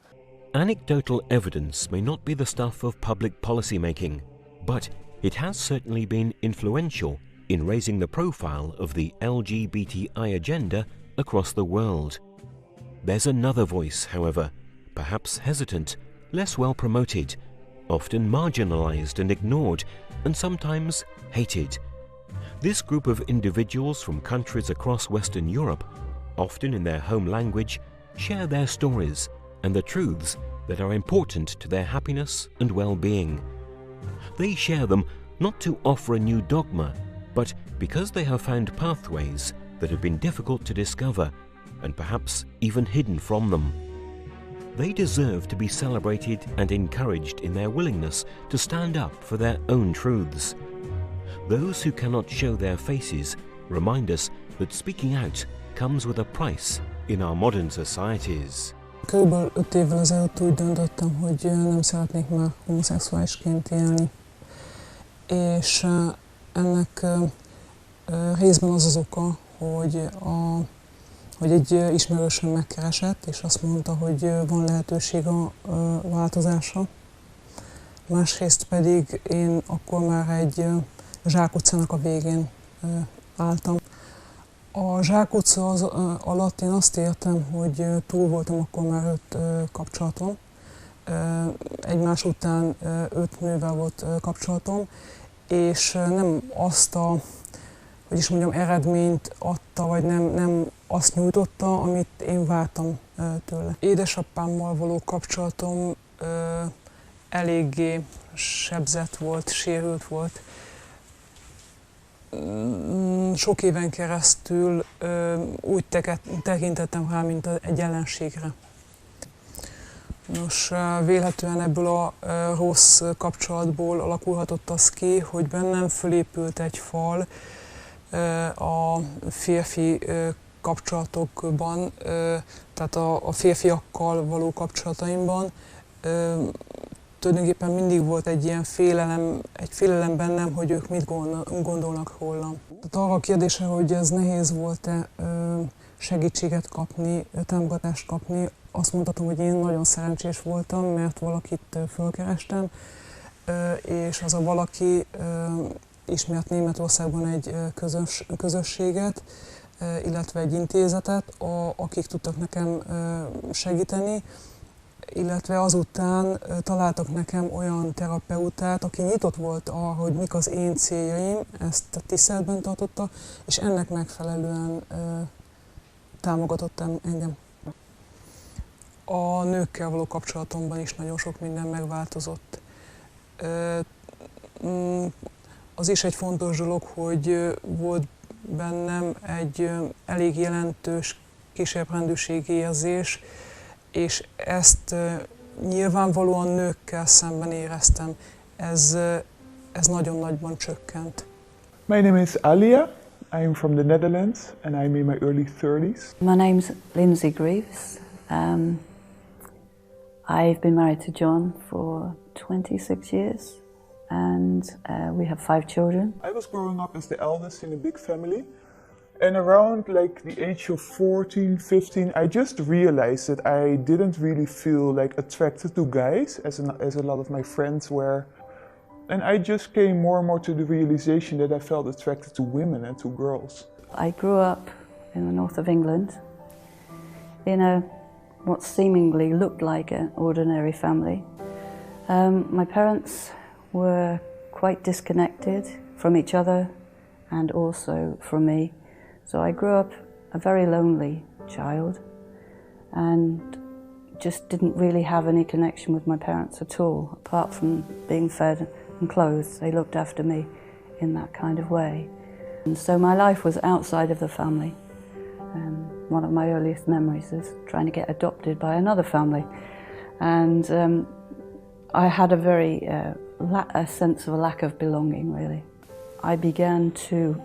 Anecdotal evidence may not be the stuff of public policy making, but it has certainly been influential in raising the profile of the LGBTI agenda across the world. There's another voice, however, perhaps hesitant, less well promoted, often marginalized and ignored, and sometimes hated. This group of individuals from countries across Western Europe, often in their home language, share their stories and the truths that are important to their happiness and well-being. They share them not to offer a new dogma, but because they have found pathways that have been difficult to discover and perhaps even hidden from them. They deserve to be celebrated and encouraged in their willingness to stand up for their own truths. Those who cannot show their faces remind us that speaking out comes with a price in our modern societies. Körülbelül 5 évvel ezelőtt úgy döntöttem, hogy nem szeretnék már homoszexuálisként élni. És ennek részben az az oka, hogy egy ismerősöm megkeresett, és azt mondta, hogy van lehetőség a változásra. Másrészt pedig én akkor már egy zsákutcának a végén álltam. A zsákutca alatt én azt értem, hogy túl voltam akkor már 5 kapcsolaton. Egymás után 5 nővel volt kapcsolatom, és nem azt a, hogy is mondjam, eredményt adta, vagy nem azt nyújtotta, amit én vártam tőle. Édesapámmal való kapcsolatom eléggé sebzett volt, sérült volt. Sok éven keresztül úgy tekintettem rá, mint egy ellenségre. Nos, vélhetően ebből a rossz kapcsolatból alakulhatott az ki, hogy bennem fölépült egy fal a férfi kapcsolatokban, tehát a férfiakkal való kapcsolataimban. Tulajdonképpen mindig volt egy ilyen félelem bennem, hogy ők mit gondolnak rólam. Tehát arra a kérdésre, hogy ez nehéz volt-e segítséget kapni, támogatást kapni, azt mondhatom, hogy én nagyon szerencsés voltam, mert valakit fölkerestem, és az a valaki ismert Németországban egy közösséget, illetve egy intézetet, akik tudtak nekem segíteni, illetve azután találtak nekem olyan terapeutát, aki nyitott volt arra, hogy mik az én céljaim, ezt tiszteletben tartotta, és ennek megfelelően támogatott engem. A nőkkel való kapcsolatomban is nagyon sok minden megváltozott. Az is egy fontos dolog, hogy volt bennem egy elég jelentős kisebbrendűségi érzés, és ezt nyilvánvalóan nőkkel szemben éreztem. Ez nagyon nagyban csökkent. My name is Alia. I'm from the Netherlands and I'm in my early 30s. My name's Lindsay Greaves. I've been married to John for 26 years and we have 5 children. I was growing up as the eldest in a big family. And around like the age of 14, 15, I just realized that I didn't really feel like attracted to guys as a lot of my friends were. And I just came more and more to the realization that I felt attracted to women and to girls. I grew up in the north of England in what seemingly looked like an ordinary family. My parents were quite disconnected from each other and also from me. So I grew up a very lonely child and just didn't really have any connection with my parents at all, apart from being fed and clothed. They looked after me in that kind of way. And so my life was outside of the family. One of my earliest memories is trying to get adopted by another family. And I had a sense of a lack of belonging, really. I began to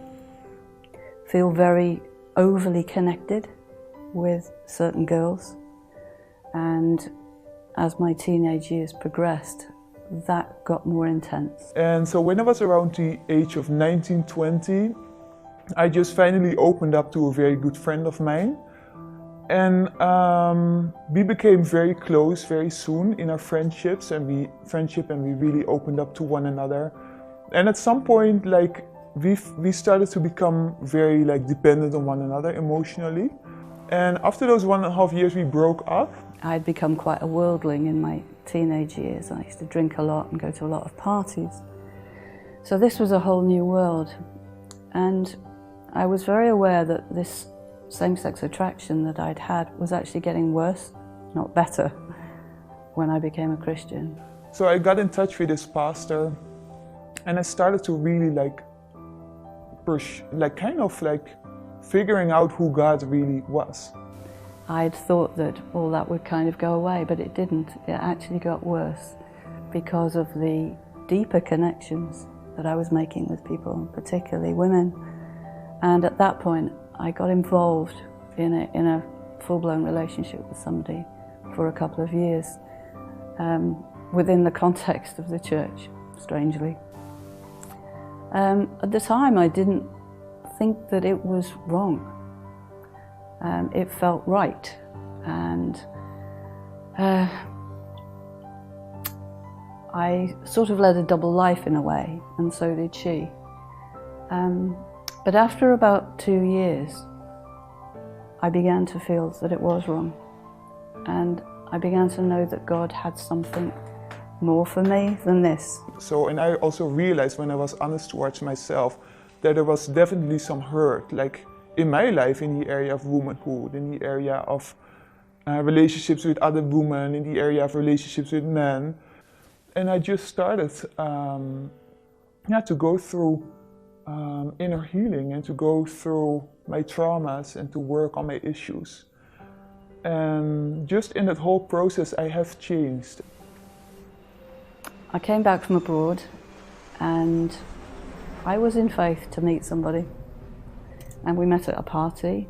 feel very overly connected with certain girls, and as my teenage years progressed, that got more intense. And so when I was around the age of 19, 20, I just finally opened up to a very good friend of mine, and we became very close very soon in our friendship, and we really opened up to one another. And at some point, like, we started to become very like dependent on one another emotionally. And after those 1.5 years, we broke up. I'd become quite a worldling in my teenage years. I used to drink a lot and go to a lot of parties. So this was a whole new world. And I was very aware that this same-sex attraction that I'd had was actually getting worse, not better, when I became a Christian. So I got in touch with this pastor, and I started to really kind of figuring out who God really was. I'd thought that all that would kind of go away, but it didn't. It actually got worse because of the deeper connections that I was making with people, particularly women. And at that point, I got involved in a full-blown relationship with somebody for a couple of years, within the context of the church, strangely. At the time, I didn't think that it was wrong. It felt right, and I sort of led a double life in a way, and so did she. But after about 2 years, I began to feel that it was wrong, and I began to know that God had something more for me than this. So, and I also realized when I was honest towards myself that there was definitely some hurt, like in my life, in the area of womanhood, in the area of relationships with other women, in the area of relationships with men. And I just started to go through inner healing and to go through my traumas and to work on my issues. And just in that whole process, I have changed. I came back from abroad and I was in faith to meet somebody. And we met at a party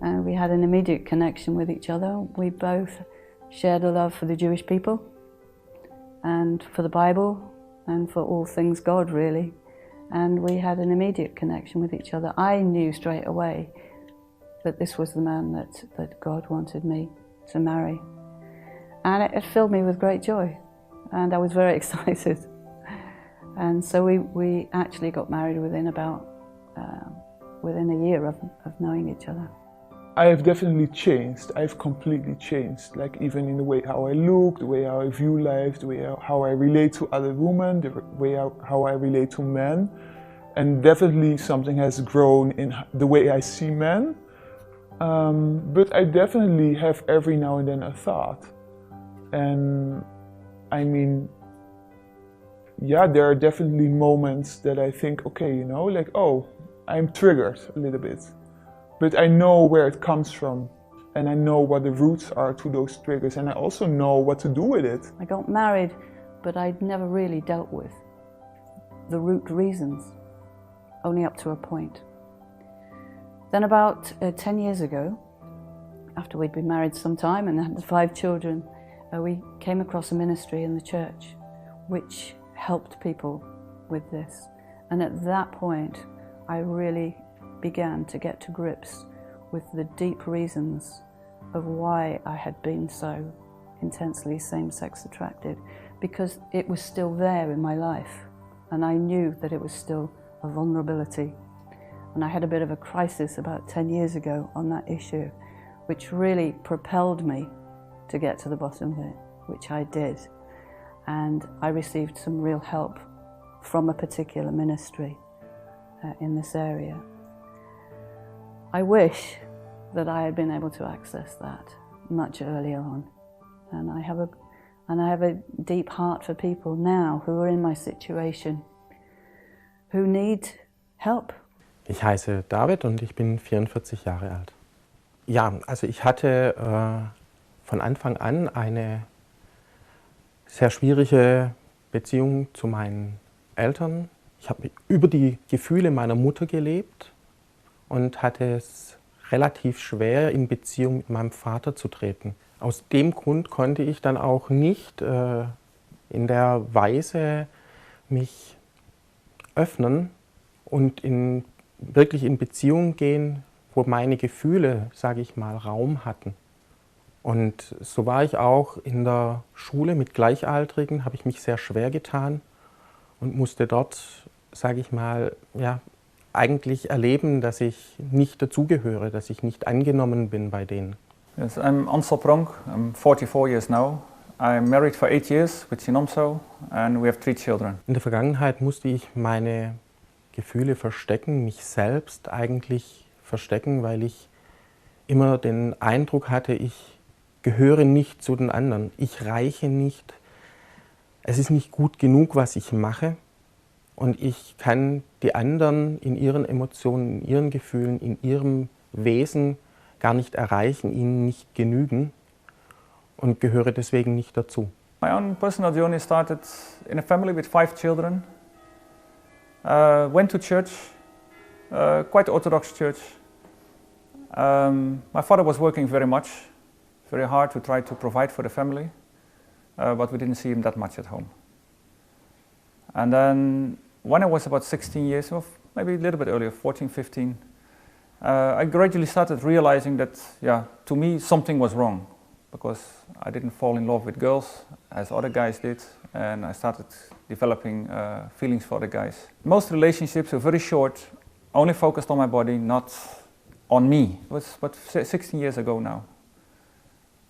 and we had an immediate connection with each other. We both shared a love for the Jewish people and for the Bible and for all things God, really. And we had an immediate connection with each other. I knew straight away that this was the man that God wanted me to marry. And it filled me with great joy. And I was very excited. And so we actually got married within a year of knowing each other. I have definitely changed. I've completely changed. Like even in the way how I look, the way how I view life, the way how I relate to other women, the way how I relate to men. And definitely something has grown in the way I see men. But I definitely have every now and then a thought. And I mean, yeah, there are definitely moments that I think, okay, you know, like, oh, I'm triggered a little bit. But I know where it comes from, and I know what the roots are to those triggers, and I also know what to do with it. I got married, but I'd never really dealt with the root reasons, only up to a point. Then about 10 years ago, after we'd been married some time and had 5 children, we came across a ministry in the church which helped people with this. And at that point, I really began to get to grips with the deep reasons of why I had been so intensely same-sex attracted, because it was still there in my life, and I knew that it was still a vulnerability. And I had a bit of a crisis about 10 years ago on that issue, which really propelled me to get to the bottom of it, which I did. And I received some real help from a particular ministry in this area. I wish that I had been able to access that much earlier on. And I have a deep heart for people now who are in my situation, who need help. Ich heiße David und ich bin 44 Jahre alt. Ja, also ich hatte von Anfang an eine sehr schwierige Beziehung zu meinen Eltern. Ich habe über die Gefühle meiner Mutter gelebt und hatte es relativ schwer, in Beziehung mit meinem Vater zu treten. Aus dem Grund konnte ich dann auch nicht in der Weise mich öffnen und wirklich in Beziehung gehen, wo meine Gefühle, sage ich mal, Raum hatten. Und so war ich auch in der Schule mit Gleichaltrigen, habe ich mich sehr schwer getan und musste dort sage ich mal, ja, eigentlich erleben, dass ich nicht dazugehöre, dass ich nicht angenommen bin bei denen. Yes, I'm Ansel Pronk. I'm 44 years now. I'm married for 8 years with Sinomso and we have 3 children. In der Vergangenheit musste ich meine Gefühle verstecken, mich selbst eigentlich verstecken, weil ich immer den Eindruck hatte, ich gehöre nicht zu den anderen. Ich reiche nicht. Es ist nicht gut genug, was ich mache. Und ich kann die anderen in ihren Emotionen, in ihren Gefühlen, in ihrem Wesen gar nicht erreichen, ihnen nicht genügen und gehöre deswegen nicht dazu. My own personal journey started in a family with 5 children. Went to church, quite Orthodox church. My father was working very much, very hard to try to provide for the family, but we didn't see him that much at home. And then when I was about 16 years old, maybe a little bit earlier, 14, 15, I gradually started realizing that, yeah, to me something was wrong because I didn't fall in love with girls as other guys did, and I started developing feelings for the guys. Most relationships were very short, only focused on my body, not on me. It was about 16 years ago now.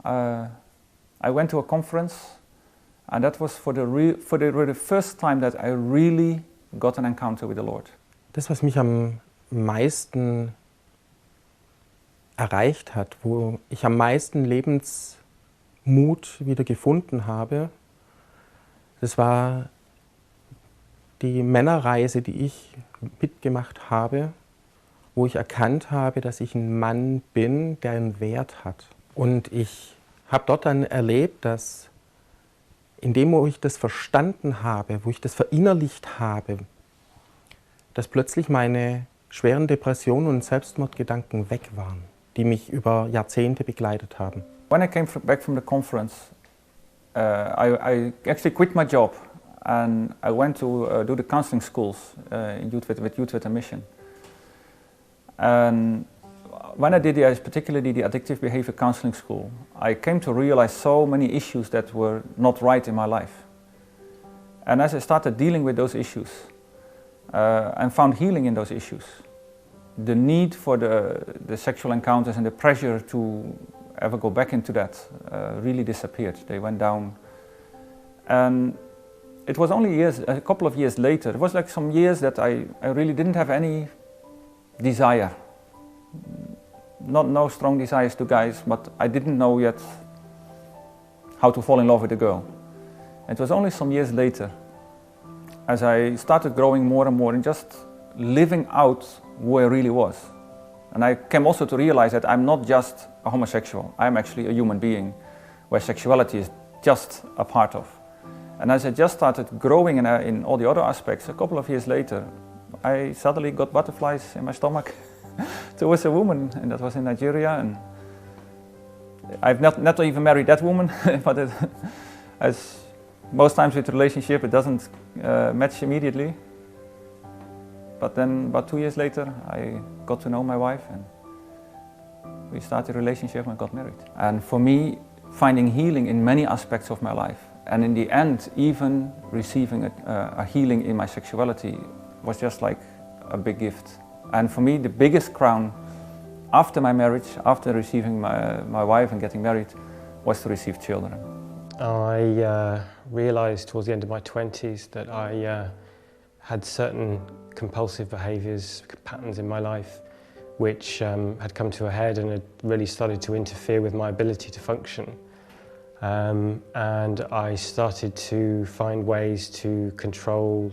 I went to a conference, and that was for the first time that I really got an encounter with the Lord. Das, was mich am meisten erreicht hat, wo ich am meisten Lebensmut wieder gefunden habe, das war die Männerreise, die ich mitgemacht habe, wo ich erkannt habe, dass ich ein Mann bin, der einen Wert hat. Und ich habe dort dann erlebt, dass in dem, wo ich das verstanden habe, wo ich das verinnerlicht habe, dass plötzlich meine schweren Depressionen und Selbstmordgedanken weg waren, die mich über Jahrzehnte begleitet haben. When I came back from the conference, I actually quit my job and I went to do the counseling schools with Youth with a Mission. And when I did particularly the addictive behavior counseling school, I came to realize so many issues that were not right in my life. And as I started dealing with those issues, and found healing in those issues, the need for the sexual encounters and the pressure to ever go back into that really disappeared. They went down. And it was only a couple of years later, it was like some years that I really didn't have any desire. No strong desires to guys, but I didn't know yet how to fall in love with a girl. It was only some years later, as I started growing more and more and just living out who I really was. And I came also to realize that I'm not just a homosexual, I'm actually a human being where sexuality is just a part of. And as I just started growing in all the other aspects, a couple of years later, I suddenly got butterflies in my stomach towards a woman, and that was in Nigeria. And I've not even married that woman, but as most times with relationship, it doesn't match immediately. But then about 2 years later, I got to know my wife and we started a relationship and got married. And for me, finding healing in many aspects of my life, and in the end, even receiving a healing in my sexuality was just like a big gift. And for me, the biggest crown after my marriage, after receiving my wife and getting married, was to receive children. I realised towards the end of my 20s that I had certain compulsive behaviours, patterns in my life, which had come to a head and had really started to interfere with my ability to function. And I started to find ways to control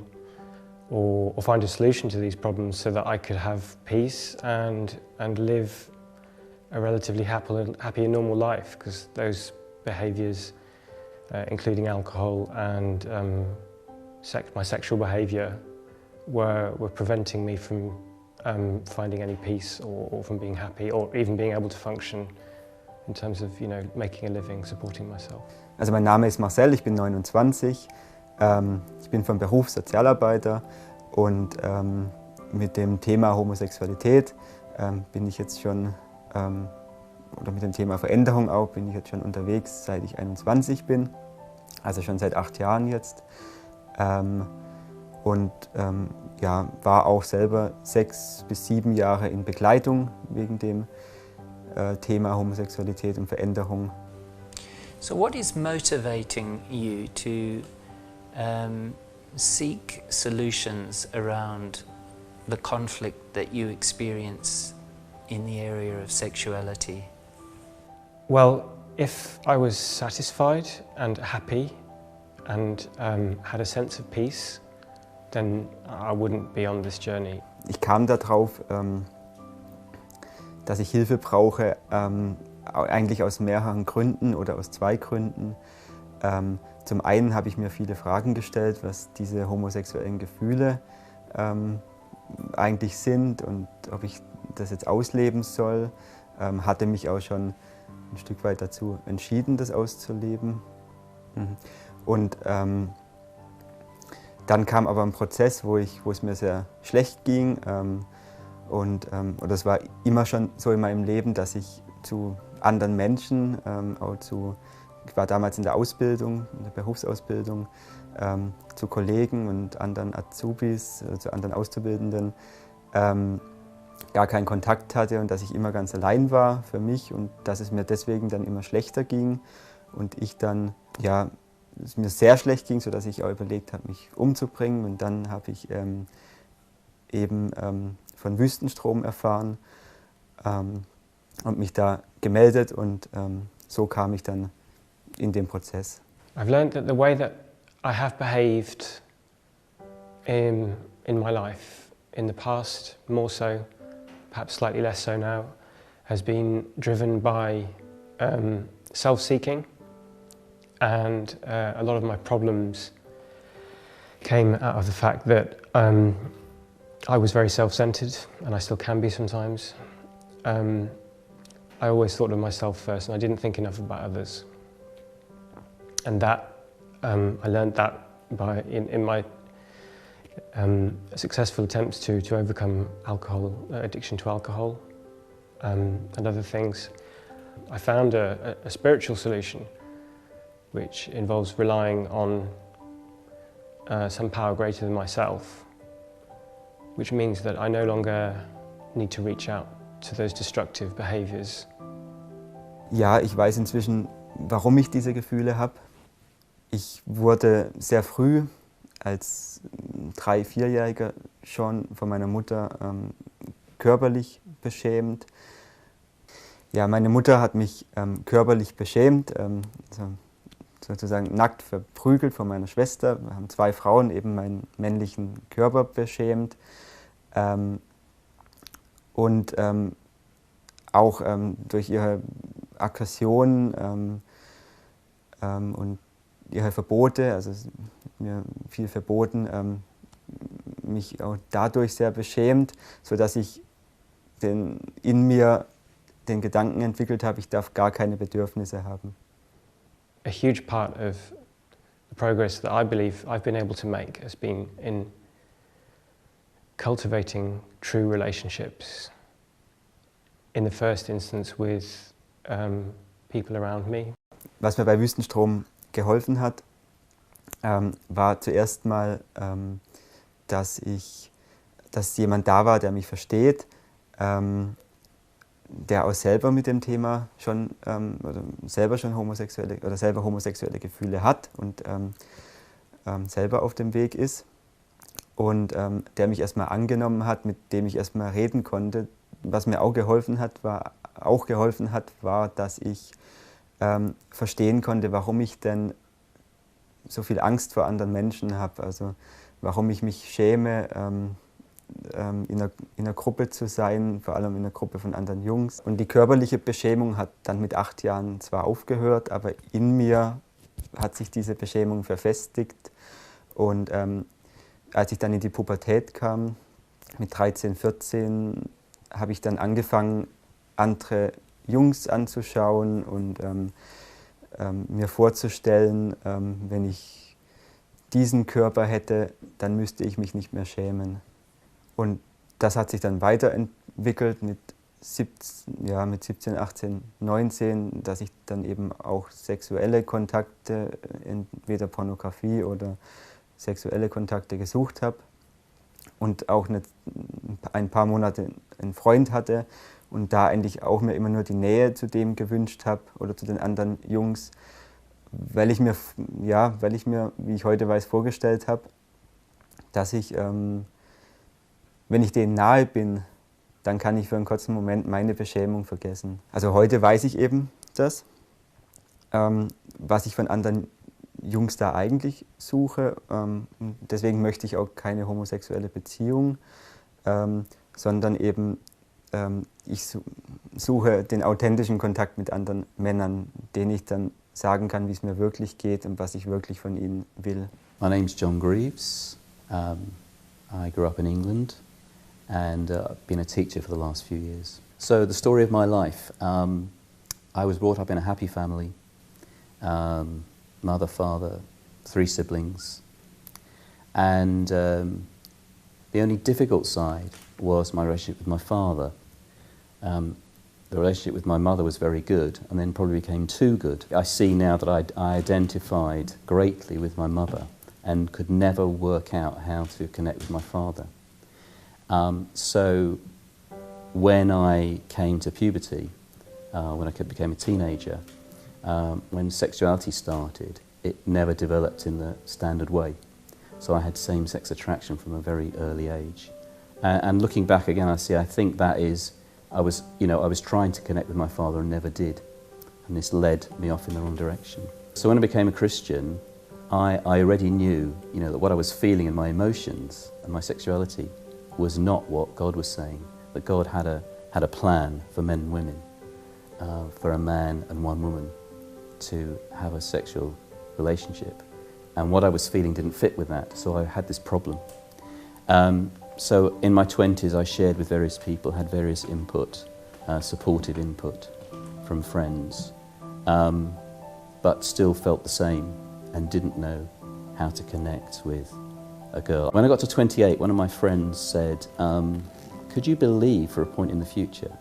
or find a solution to these problems so that I could have peace and live a relatively happy and normal life, because those behaviours, including alcohol and my sexual behaviour, were preventing me from finding any peace or from being happy or even being able to function in terms of, you know, making a living, supporting myself. Also mein Name ist Marcel, ich bin 29, ich bin vom Beruf Sozialarbeiter und mit dem Thema Homosexualität bin ich jetzt schon, oder mit dem Thema Veränderung auch, bin ich jetzt schon unterwegs, seit ich 21 bin, also schon seit 8 Jahren jetzt. und ja, war auch selber 6 bis 7 Jahre in Begleitung wegen dem Thema Homosexualität und Veränderung. So what is motivating you to seek solutions around the conflict that you experience in the area of sexuality? Well, if I was satisfied and happy and had a sense of peace, then I wouldn't be on this journey. Ich kam darauf, dass ich Hilfe brauche, eigentlich aus mehreren Gründen oder aus 2 Gründen. Zum einen habe ich mir viele Fragen gestellt, was diese homosexuellen Gefühle eigentlich sind und ob ich das jetzt ausleben soll. Hatte mich auch schon ein Stück weit dazu entschieden, das auszuleben. Und dann kam aber ein Prozess, wo es mir sehr schlecht ging. Und es war immer schon so in meinem Leben, dass ich zu anderen Menschen, ich war damals in der Ausbildung, in der Berufsausbildung, zu Kollegen und anderen Azubis, zu anderen Auszubildenden, gar keinen Kontakt hatte und dass ich immer ganz allein war für mich und dass es mir deswegen dann immer schlechter ging und ich dann, ja, es mir sehr schlecht ging, sodass ich auch überlegt habe, mich umzubringen und dann habe ich eben von Wüstenstrom erfahren und mich da gemeldet und so kam ich dann in den Prozess. I've learned that the way that I have behaved in my life, in the past more so, perhaps slightly less so now, has been driven by self-seeking, and a lot of my problems came out of the fact that I was very self-centered, and I still can be sometimes. I always thought of myself first, and I didn't think enough about others. And that, I learned that in my successful attempts to overcome addiction to alcohol and other things. I found a spiritual solution which involves relying on some power greater than myself, which means that I no longer need to reach out to those destructive behaviors. Ja, ich weiß inzwischen, warum ich diese Gefühle habe. Ich wurde sehr früh, als 3-, 4-Jähriger, schon von meiner Mutter körperlich beschämt. Ja, meine Mutter hat mich körperlich beschämt, sozusagen nackt verprügelt von meiner Schwester. Wir haben 2 Frauen eben meinen männlichen Körper beschämt. Und auch durch ihre Aggression und ihre Verbote, also es ist mir viel verboten, mich auch dadurch sehr beschämt, sodass ich in mir den Gedanken entwickelt habe, ich darf gar keine Bedürfnisse haben. A huge part of the progress that I believe I've been able to make has been in cultivating true relationships. In the first instance with people around me. Was mir bei Wüstenstrom geholfen hat, war zuerst mal, dass jemand da war, der mich versteht, der auch selber mit dem Thema schon selber homosexuelle Gefühle hat und selber auf dem Weg ist und der mich erstmal angenommen hat, mit dem ich erstmal reden konnte. Was mir auch geholfen hat, war, dass ich verstehen konnte, warum ich denn so viel Angst vor anderen Menschen habe, also warum ich mich schäme, in einer Gruppe zu sein, vor allem in einer Gruppe von anderen Jungs. Und die körperliche Beschämung hat dann mit 8 Jahren zwar aufgehört, aber in mir hat sich diese Beschämung verfestigt. Und als ich dann in die Pubertät kam, mit 13, 14, habe ich dann angefangen, andere Jungs anzuschauen und mir vorzustellen, wenn ich diesen Körper hätte, dann müsste ich mich nicht mehr schämen. Und das hat sich dann weiterentwickelt mit 17, 18, 19, dass ich dann eben auch sexuelle Kontakte, entweder Pornografie oder sexuelle Kontakte gesucht habe und auch ein paar Monate einen Freund hatte und da eigentlich auch mir immer nur die Nähe zu dem gewünscht habe oder zu den anderen Jungs, weil ich mir, wie ich heute weiß, vorgestellt habe, dass ich, wenn ich denen nahe bin, dann kann ich für einen kurzen Moment meine Beschämung vergessen. Also heute weiß ich eben das, was ich von anderen Jungs da eigentlich suche. Deswegen möchte ich auch keine homosexuelle Beziehung, sondern eben ich suche den authentischen Kontakt mit anderen Männern, denen ich dann sagen kann, wie es mir wirklich geht und was ich wirklich von ihnen will. My name's John Greaves. I grew up in England and I've been a teacher for the last few years. So the story of my life, I was brought up in a happy family. Mother, father, 3 siblings. And the only difficult side was my relationship with my father. The relationship with my mother was very good and then probably became too good. I see now that I identified greatly with my mother and could never work out how to connect with my father. So when I came to puberty, when I became a teenager, when sexuality started, it never developed in the standard way. So I had same-sex attraction from a very early age. And looking back again, I think that is, I was trying to connect with my father and never did. And this led me off in the wrong direction. So when I became a Christian, I already knew, that what I was feeling and my emotions and my sexuality was not what God was saying. That God had a plan for men and women, for a man and one woman to have a sexual relationship. And what I was feeling didn't fit with that, so I had this problem. So in my 20s I shared with various people, had various input, supportive input from friends, but still felt the same and didn't know how to connect with a girl. When I got to 28, one of my friends said, could you believe for a point in the future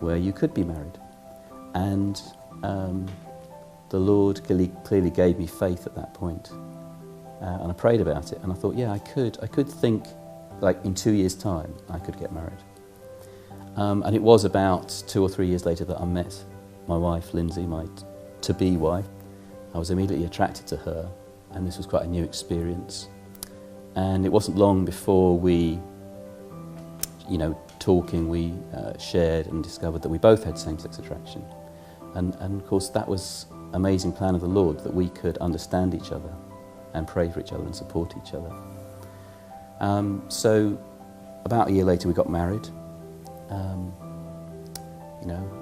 where you could be married? And the Lord clearly gave me faith at that point. And I prayed about it and I thought, yeah, I could think like in 2 years' time I could get married. And it was about 2 or 3 years later that I met my wife, Lindsay, my to-be wife. I was immediately attracted to her and this was quite a new experience. And it wasn't long before we, talking, we shared and discovered that we both had same-sex attraction. And of course that was an amazing plan of the Lord, that we could understand each other and pray for each other and support each other. So about a year later we got married,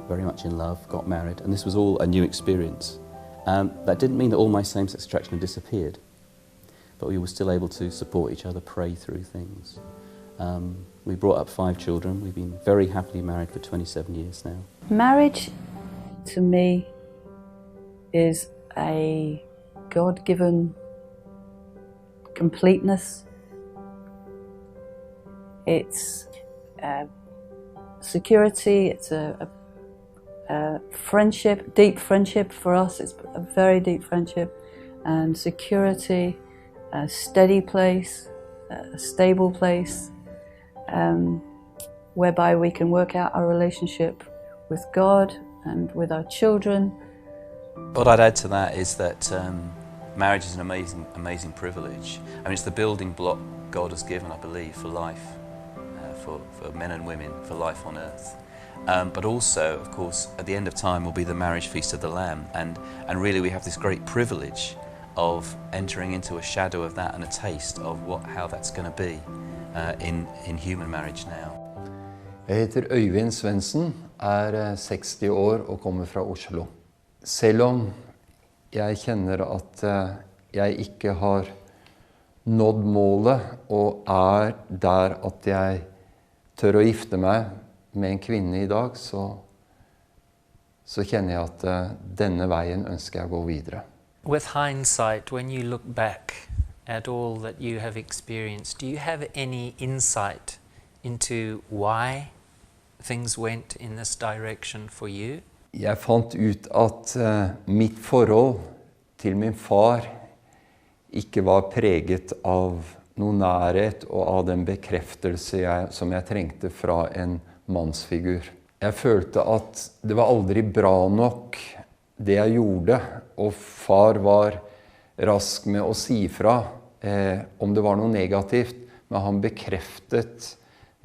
very much in love, got married, and this was all a new experience. That didn't mean that all my same-sex attraction had disappeared, but we were still able to support each other, pray through things. We brought up 5 children. We've been very happily married for 27 years now. Marriage, to me, is a God-given completeness. It's security, it's a friendship, deep friendship for us. It's a very deep friendship, and security, a steady place, a stable place, whereby we can work out our relationship with God and with our children. What I'd add to that is that marriage is an amazing privilege. I mean, it's the building block God has given, I believe, for life, for men and women, for life on earth. But also, of course, at the end of time will be the marriage feast of the Lamb, and really we have this great privilege of entering into a shadow of that and a taste of how that's going to be in human marriage now. Jeg heter Øyvind Svendsen, 60 år og kommer fra Oslo. Selv om jeg kjenner at jeg ikke har nådd målet og der at jeg tør å gifte meg med en kvinne I dag, så kjenner jeg at denne veien ønsker jeg å gå videre. With hindsight, when you look back at all that you have experienced, do you have any insight into why things went in this direction for you? Jeg fant ut at mitt forhold til min far ikke var preget av noe nærhet og av den bekreftelse som jeg trengte fra en mannsfigur. Jeg følte at det var aldri bra nok det jeg gjorde, og far var rask med å si fra om det var noe negativt, men han bekreftet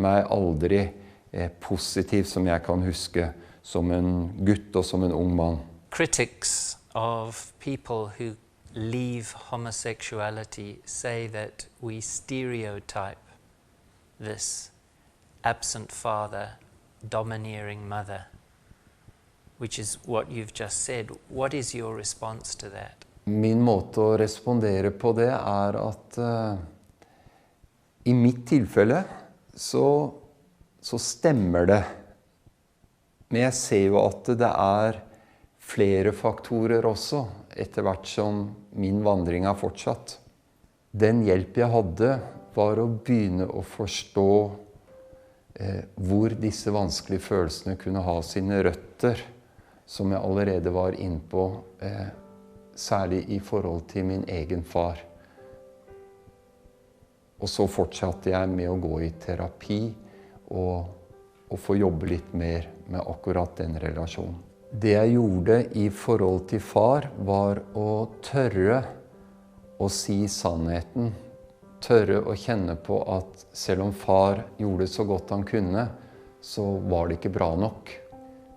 meg aldri positivt som jeg kan huske, som en gutt og som en ung mann. Critics of people who leave homosexuality say that we stereotype this absent father, domineering mother, which is what you've just said. What is your response to that? Min måte å respondere på det at i mitt tilfelle så stemmer det. Men jeg ser jo at det flere faktorer også, etter hvert som min vandring har fortsatt. Den hjelp jeg hadde var å begynne å forstå hvor disse vanskelige følelsene kunne ha sine røtter, som jeg allerede var inne på, særlig i forhold til min egen far. Og så fortsatte jeg med å gå i terapi og få jobbe litt mer med akkurat den relasjonen. Det jeg gjorde i forhold til far var å tørre å si sannheten. Tørre å kjenne på at selv om far gjorde så godt han kunne, så var det ikke bra nok.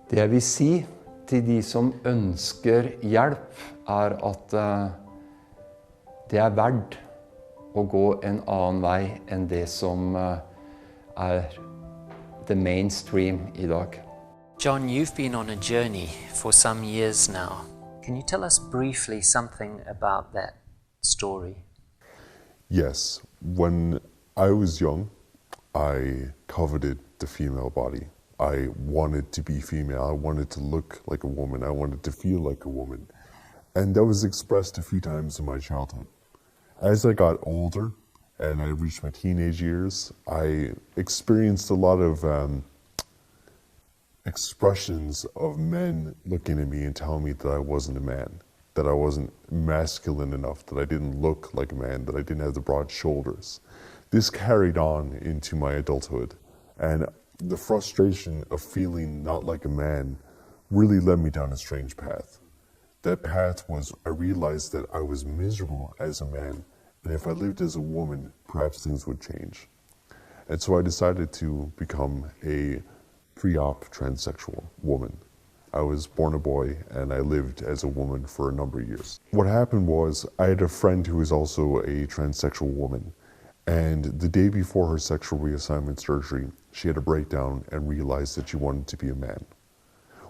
Det jeg vil si til de som ønsker hjelp, at det verdt å gå en annen vei enn det som the mainstream i dag. John, you've been on a journey for some years now. Can you tell us briefly something about that story? Yes. When I was young, I coveted the female body. I wanted to be female. I wanted to look like a woman. I wanted to feel like a woman. And that was expressed a few times in my childhood. As I got older and I reached my teenage years, I experienced a lot of expressions of men looking at me and telling me that I wasn't a man, that I wasn't masculine enough, that I didn't look like a man, that I didn't have the broad shoulders. This carried on into my adulthood, and the frustration of feeling not like a man really led me down a strange path. That path was, I realized that I was miserable as a man, and if I lived as a woman, perhaps things would change. And so I decided to become a pre-op transsexual woman. I was born a boy and I lived as a woman for a number of years. What happened was I had a friend who was also a transsexual woman, and the day before her sexual reassignment surgery, she had a breakdown and realized that she wanted to be a man.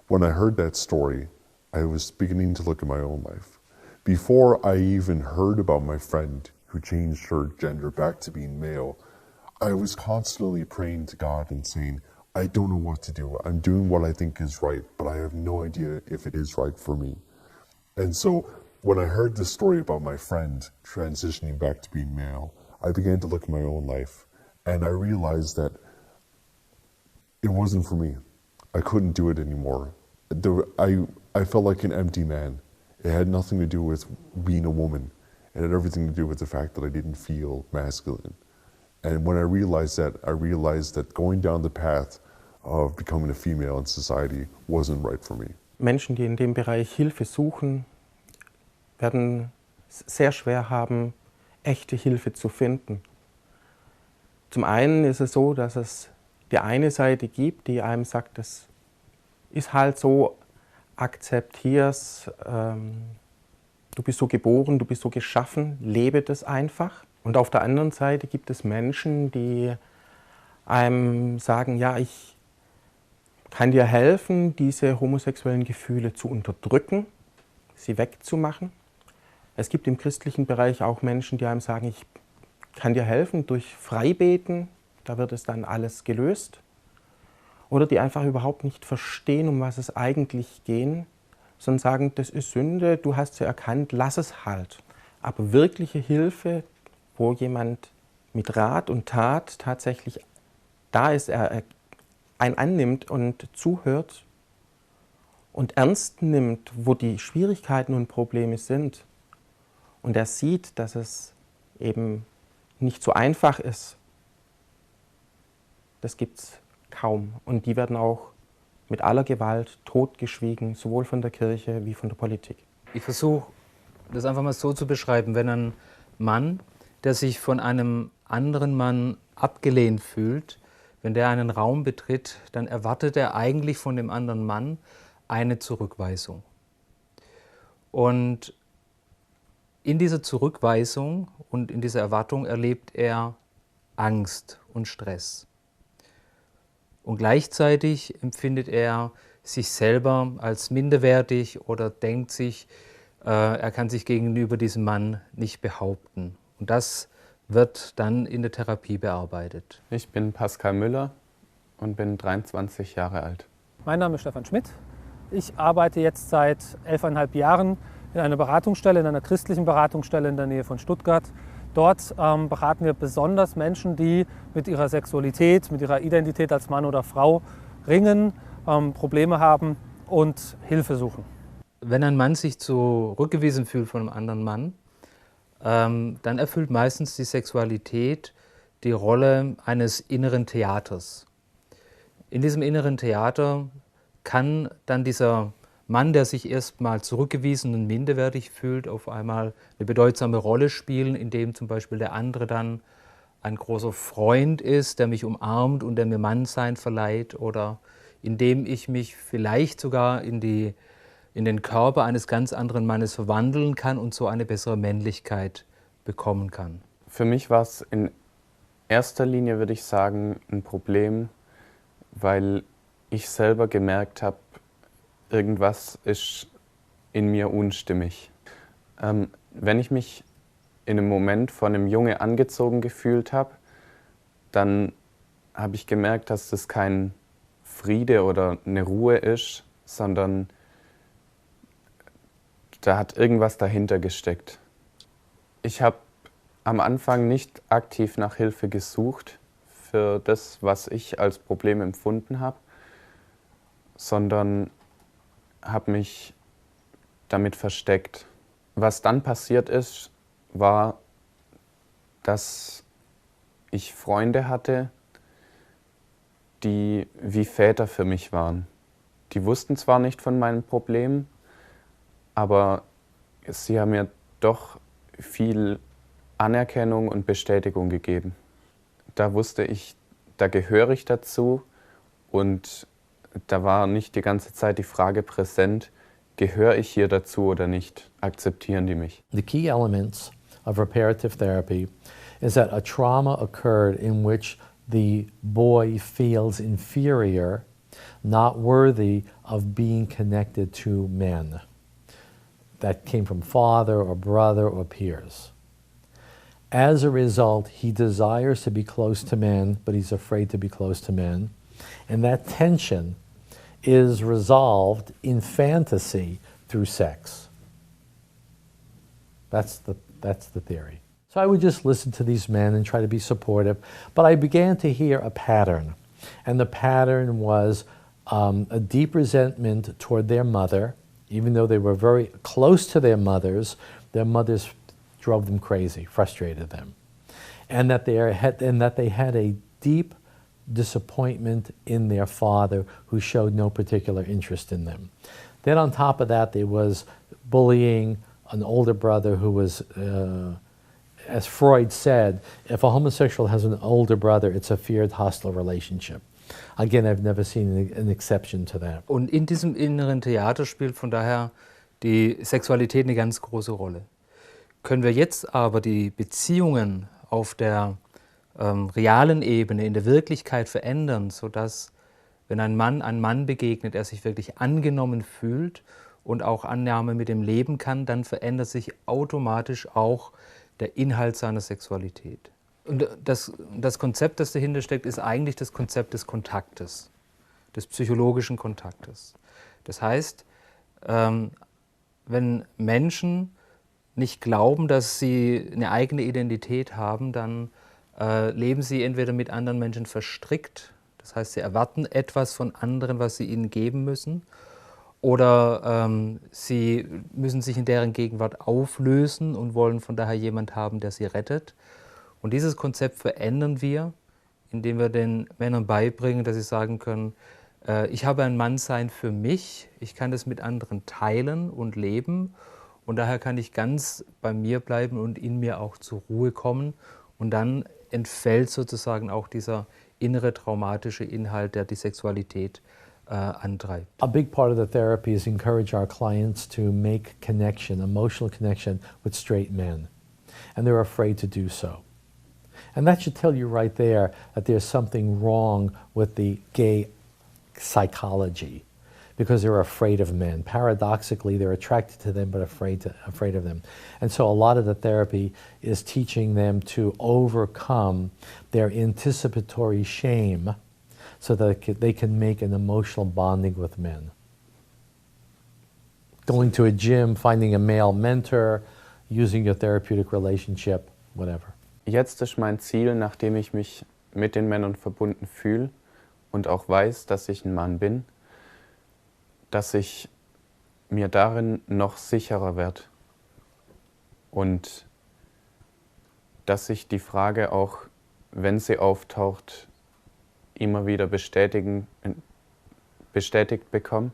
When I heard that story, I was beginning to look at my own life. Before I even heard about my friend who changed her gender back to being male, I was constantly praying to God and saying, I don't know what to do. I'm doing what I think is right, but I have no idea if it is right for me. And so when I heard the story about my friend transitioning back to being male, I began to look at my own life, and I realized that it wasn't for me. I couldn't do it anymore. I felt like an empty man. It had nothing to do with being a woman. It had everything to do with the fact that I didn't feel masculine. And when I realized that going down the path of becoming a female in society wasn't right for me. Menschen, die in dem Bereich Hilfe suchen, werden sehr schwer haben, echte Hilfe zu finden. Zum einen ist es so, dass es die eine Seite gibt, die einem sagt, das ist halt so, akzeptier's, du bist so geboren, du bist so geschaffen, lebe das einfach. Und auf der anderen Seite gibt es Menschen, die einem sagen, ja, ich kann dir helfen, diese homosexuellen Gefühle zu unterdrücken, sie wegzumachen. Es gibt im christlichen Bereich auch Menschen, die einem sagen, ich kann dir helfen durch Freibeten, da wird es dann alles gelöst. Oder die einfach überhaupt nicht verstehen, um was es eigentlich geht, sondern sagen, das ist Sünde, du hast sie erkannt, lass es halt. Aber wirkliche Hilfe, wo jemand mit Rat und Tat tatsächlich da ist, er einen annimmt und zuhört und ernst nimmt, wo die Schwierigkeiten und Probleme sind und er sieht, dass es eben nicht so einfach ist, das gibt es kaum. Und die werden auch mit aller Gewalt totgeschwiegen, sowohl von der Kirche wie von der Politik. Ich versuche, das einfach mal so zu beschreiben, wenn ein Mann, der sich von einem anderen Mann abgelehnt fühlt, wenn der einen Raum betritt, dann erwartet er eigentlich von dem anderen Mann eine Zurückweisung. Und in dieser Zurückweisung und in dieser Erwartung erlebt er Angst und Stress. Und gleichzeitig empfindet er sich selber als minderwertig oder denkt sich, er kann sich gegenüber diesem Mann nicht behaupten. Und das wird dann in der Therapie bearbeitet. Ich bin Pascal Müller und bin 23 Jahre alt. Mein Name ist Stefan Schmidt. Ich arbeite jetzt seit 11,5 Jahren in einer Beratungsstelle, in einer christlichen Beratungsstelle in der Nähe von Stuttgart. Dort beraten wir besonders Menschen, die mit ihrer Sexualität, mit ihrer Identität als Mann oder Frau ringen, Probleme haben und Hilfe suchen. Wenn ein Mann sich zurückgewiesen fühlt von einem anderen Mann, dann erfüllt meistens die Sexualität die Rolle eines inneren Theaters. In diesem inneren Theater kann dann dieser Mann, der sich erstmal zurückgewiesen und minderwertig fühlt, auf einmal eine bedeutsame Rolle spielen, indem zum Beispiel der andere dann ein großer Freund ist, der mich umarmt und der mir Mannsein verleiht, oder indem ich mich vielleicht sogar in den Körper eines ganz anderen Mannes verwandeln kann und so eine bessere Männlichkeit bekommen kann. Für mich war es in erster Linie, würde ich sagen, ein Problem, weil ich selber gemerkt habe, irgendwas ist in mir unstimmig. Wenn ich mich in einem Moment von einem Junge angezogen gefühlt habe, dann habe ich gemerkt, dass das kein Friede oder eine Ruhe ist, sondern da hat irgendwas dahinter gesteckt. Ich habe am Anfang nicht aktiv nach Hilfe gesucht für das, was ich als Problem empfunden habe, sondern habe mich damit versteckt. Was dann passiert ist, war, dass ich Freunde hatte, die wie Väter für mich waren. Die wussten zwar nicht von meinem Problem, aber sie haben mir doch viel Anerkennung und Bestätigung gegeben. Da wusste ich, da gehöre ich dazu, und da war nicht die ganze Zeit die Frage präsent, gehöre ich hier dazu oder nicht? Akzeptieren die mich? The key elements of reparative therapy is that a trauma occurred in which the boy feels inferior, not worthy of being connected to men. That came from father or brother or peers. As a result, he desires to be close to men, but he's afraid to be close to men. And that tension is resolved in fantasy through sex. That's the theory. So I would just listen to these men and try to be supportive, but I began to hear a pattern. And the pattern was a deep resentment toward their mother. Even though they were very close to their mothers drove them crazy, frustrated them. And that they had a deep disappointment in their father, who showed no particular interest in them. Then on top of that, there was bullying, an older brother who was, as Freud said, if a homosexual has an older brother, it's a feared hostile relationship. Again, I've never seen an exception to that. Und in diesem inneren Theater spielt von daher die Sexualität eine ganz große Rolle. Können wir jetzt aber die Beziehungen auf der realen Ebene, in der Wirklichkeit verändern, sodass, wenn ein Mann begegnet, er sich wirklich angenommen fühlt und auch Annahme mit dem leben kann, dann verändert sich automatisch auch der Inhalt seiner Sexualität. Und das Konzept, das dahinter steckt, ist eigentlich das Konzept des Kontaktes, des psychologischen Kontaktes. Das heißt, wenn Menschen nicht glauben, dass sie eine eigene Identität haben, dann leben sie entweder mit anderen Menschen verstrickt, das heißt, sie erwarten etwas von anderen, was sie ihnen geben müssen, Oder sie müssen sich in deren Gegenwart auflösen und wollen von daher jemand haben, der sie rettet. Und dieses Konzept verändern wir, indem wir den Männern beibringen, dass sie sagen können, ich habe ein Mannsein für mich, ich kann das mit anderen teilen und leben und daher kann ich ganz bei mir bleiben und in mir auch zur Ruhe kommen. Und dann entfällt sozusagen auch dieser innere traumatische Inhalt, der die Sexualität antreibt. A big part of the therapy is encourage our clients to make connection, emotional connection with straight men. And they're afraid to do so. And that should tell you right there that there's something wrong with the gay psychology because they're afraid of men. Paradoxically, they're attracted to them but afraid of them. And so a lot of the therapy is teaching them to overcome their anticipatory shame so that they can make an emotional bonding with men. Going to a gym, finding a male mentor, using your therapeutic relationship, whatever. Jetzt ist mein Ziel, nachdem ich mich mit den Männern verbunden fühle und auch weiß, dass ich ein Mann bin, dass ich mir darin noch sicherer werde und dass ich die Frage auch, wenn sie auftaucht, immer wieder bestätigt bekomme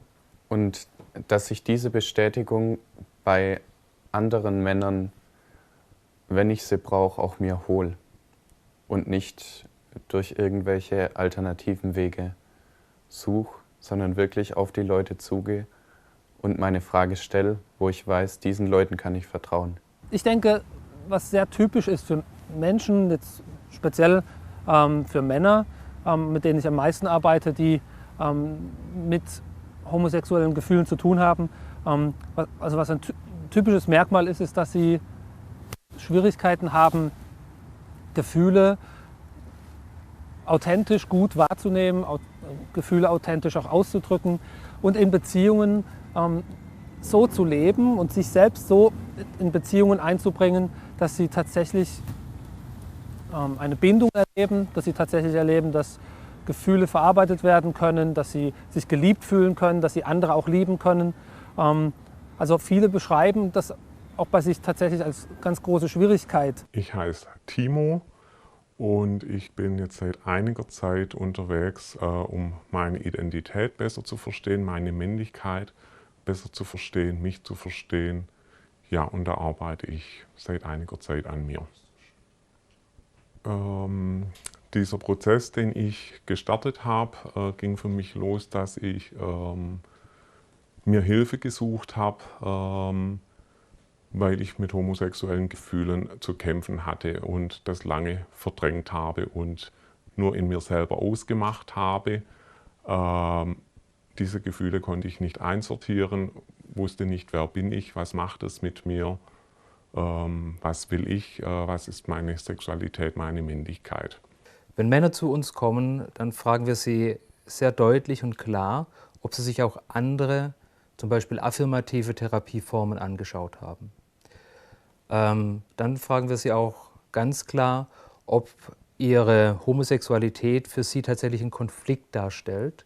und dass ich diese Bestätigung bei anderen Männern, wenn ich sie brauche, auch mir hole und nicht durch irgendwelche alternativen Wege suche, sondern wirklich auf die Leute zugehe und meine Frage stelle, wo ich weiß, diesen Leuten kann ich vertrauen. Ich denke, was sehr typisch ist für Menschen, jetzt speziell für Männer, mit denen ich am meisten arbeite, die mit homosexuellen Gefühlen zu tun haben. Also was ein typisches Merkmal ist, ist, dass sie Schwierigkeiten haben, Gefühle authentisch gut wahrzunehmen, Gefühle authentisch auch auszudrücken und in Beziehungen so zu leben und sich selbst so in Beziehungen einzubringen, dass sie tatsächlich eine Bindung erleben, dass sie tatsächlich erleben, dass Gefühle verarbeitet werden können, dass sie sich geliebt fühlen können, dass sie andere auch lieben können. Also viele beschreiben das auch bei sich tatsächlich als ganz große Schwierigkeit. Ich heiße Timo und ich bin jetzt seit einiger Zeit unterwegs, um meine Identität besser zu verstehen, meine Männlichkeit besser zu verstehen, mich zu verstehen. Ja, und da arbeite ich seit einiger Zeit an mir. Dieser Prozess, den ich gestartet habe, ging für mich los, dass ich mir Hilfe gesucht habe, weil ich mit homosexuellen Gefühlen zu kämpfen hatte und das lange verdrängt habe und nur in mir selber ausgemacht habe. Diese Gefühle konnte ich nicht einsortieren, wusste nicht, wer bin ich, was macht es mit mir, was will ich, was ist meine Sexualität, meine Männlichkeit. Wenn Männer zu uns kommen, dann fragen wir sie sehr deutlich und klar, ob sie sich auch andere, zum Beispiel affirmative Therapieformen angeschaut haben. Dann fragen wir sie auch ganz klar, ob ihre Homosexualität für sie tatsächlich einen Konflikt darstellt.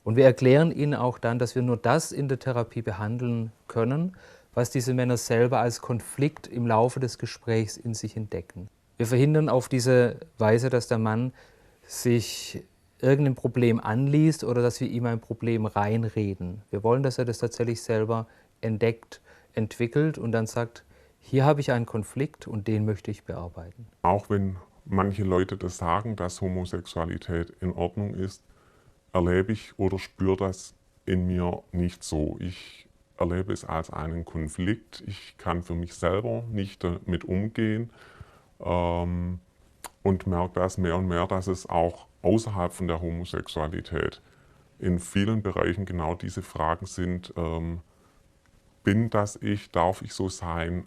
Und wir erklären ihnen auch dann, dass wir nur das in der Therapie behandeln können, was diese Männer selber als Konflikt im Laufe des Gesprächs in sich entdecken. Wir verhindern auf diese Weise, dass der Mann sich irgendein Problem anliest oder dass wir ihm ein Problem reinreden. Wir wollen, dass er das tatsächlich selber entdeckt, entwickelt und dann sagt, hier habe ich einen Konflikt und den möchte ich bearbeiten. Auch wenn manche Leute das sagen, dass Homosexualität in Ordnung ist, erlebe ich oder spüre das in mir nicht so. Ich erlebe es als einen Konflikt. Ich kann für mich selber nicht damit umgehen und merke das mehr und mehr, dass es auch außerhalb von der Homosexualität in vielen Bereichen genau diese Fragen sind. Bin das ich? Darf ich so sein?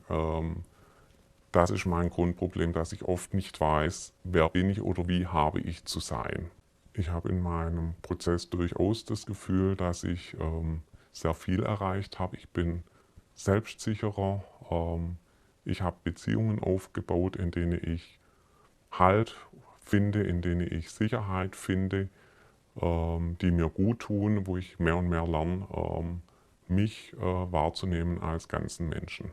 Das ist mein Grundproblem, dass ich oft nicht weiß, wer bin ich oder wie habe ich zu sein. Ich habe in meinem Prozess durchaus das Gefühl, dass ich sehr viel erreicht habe. Ich bin selbstsicherer. Ich habe Beziehungen aufgebaut, in denen ich Halt finde, in denen ich Sicherheit finde, die mir gut tun, wo ich mehr und mehr lerne, mich wahrzunehmen als ganzen Menschen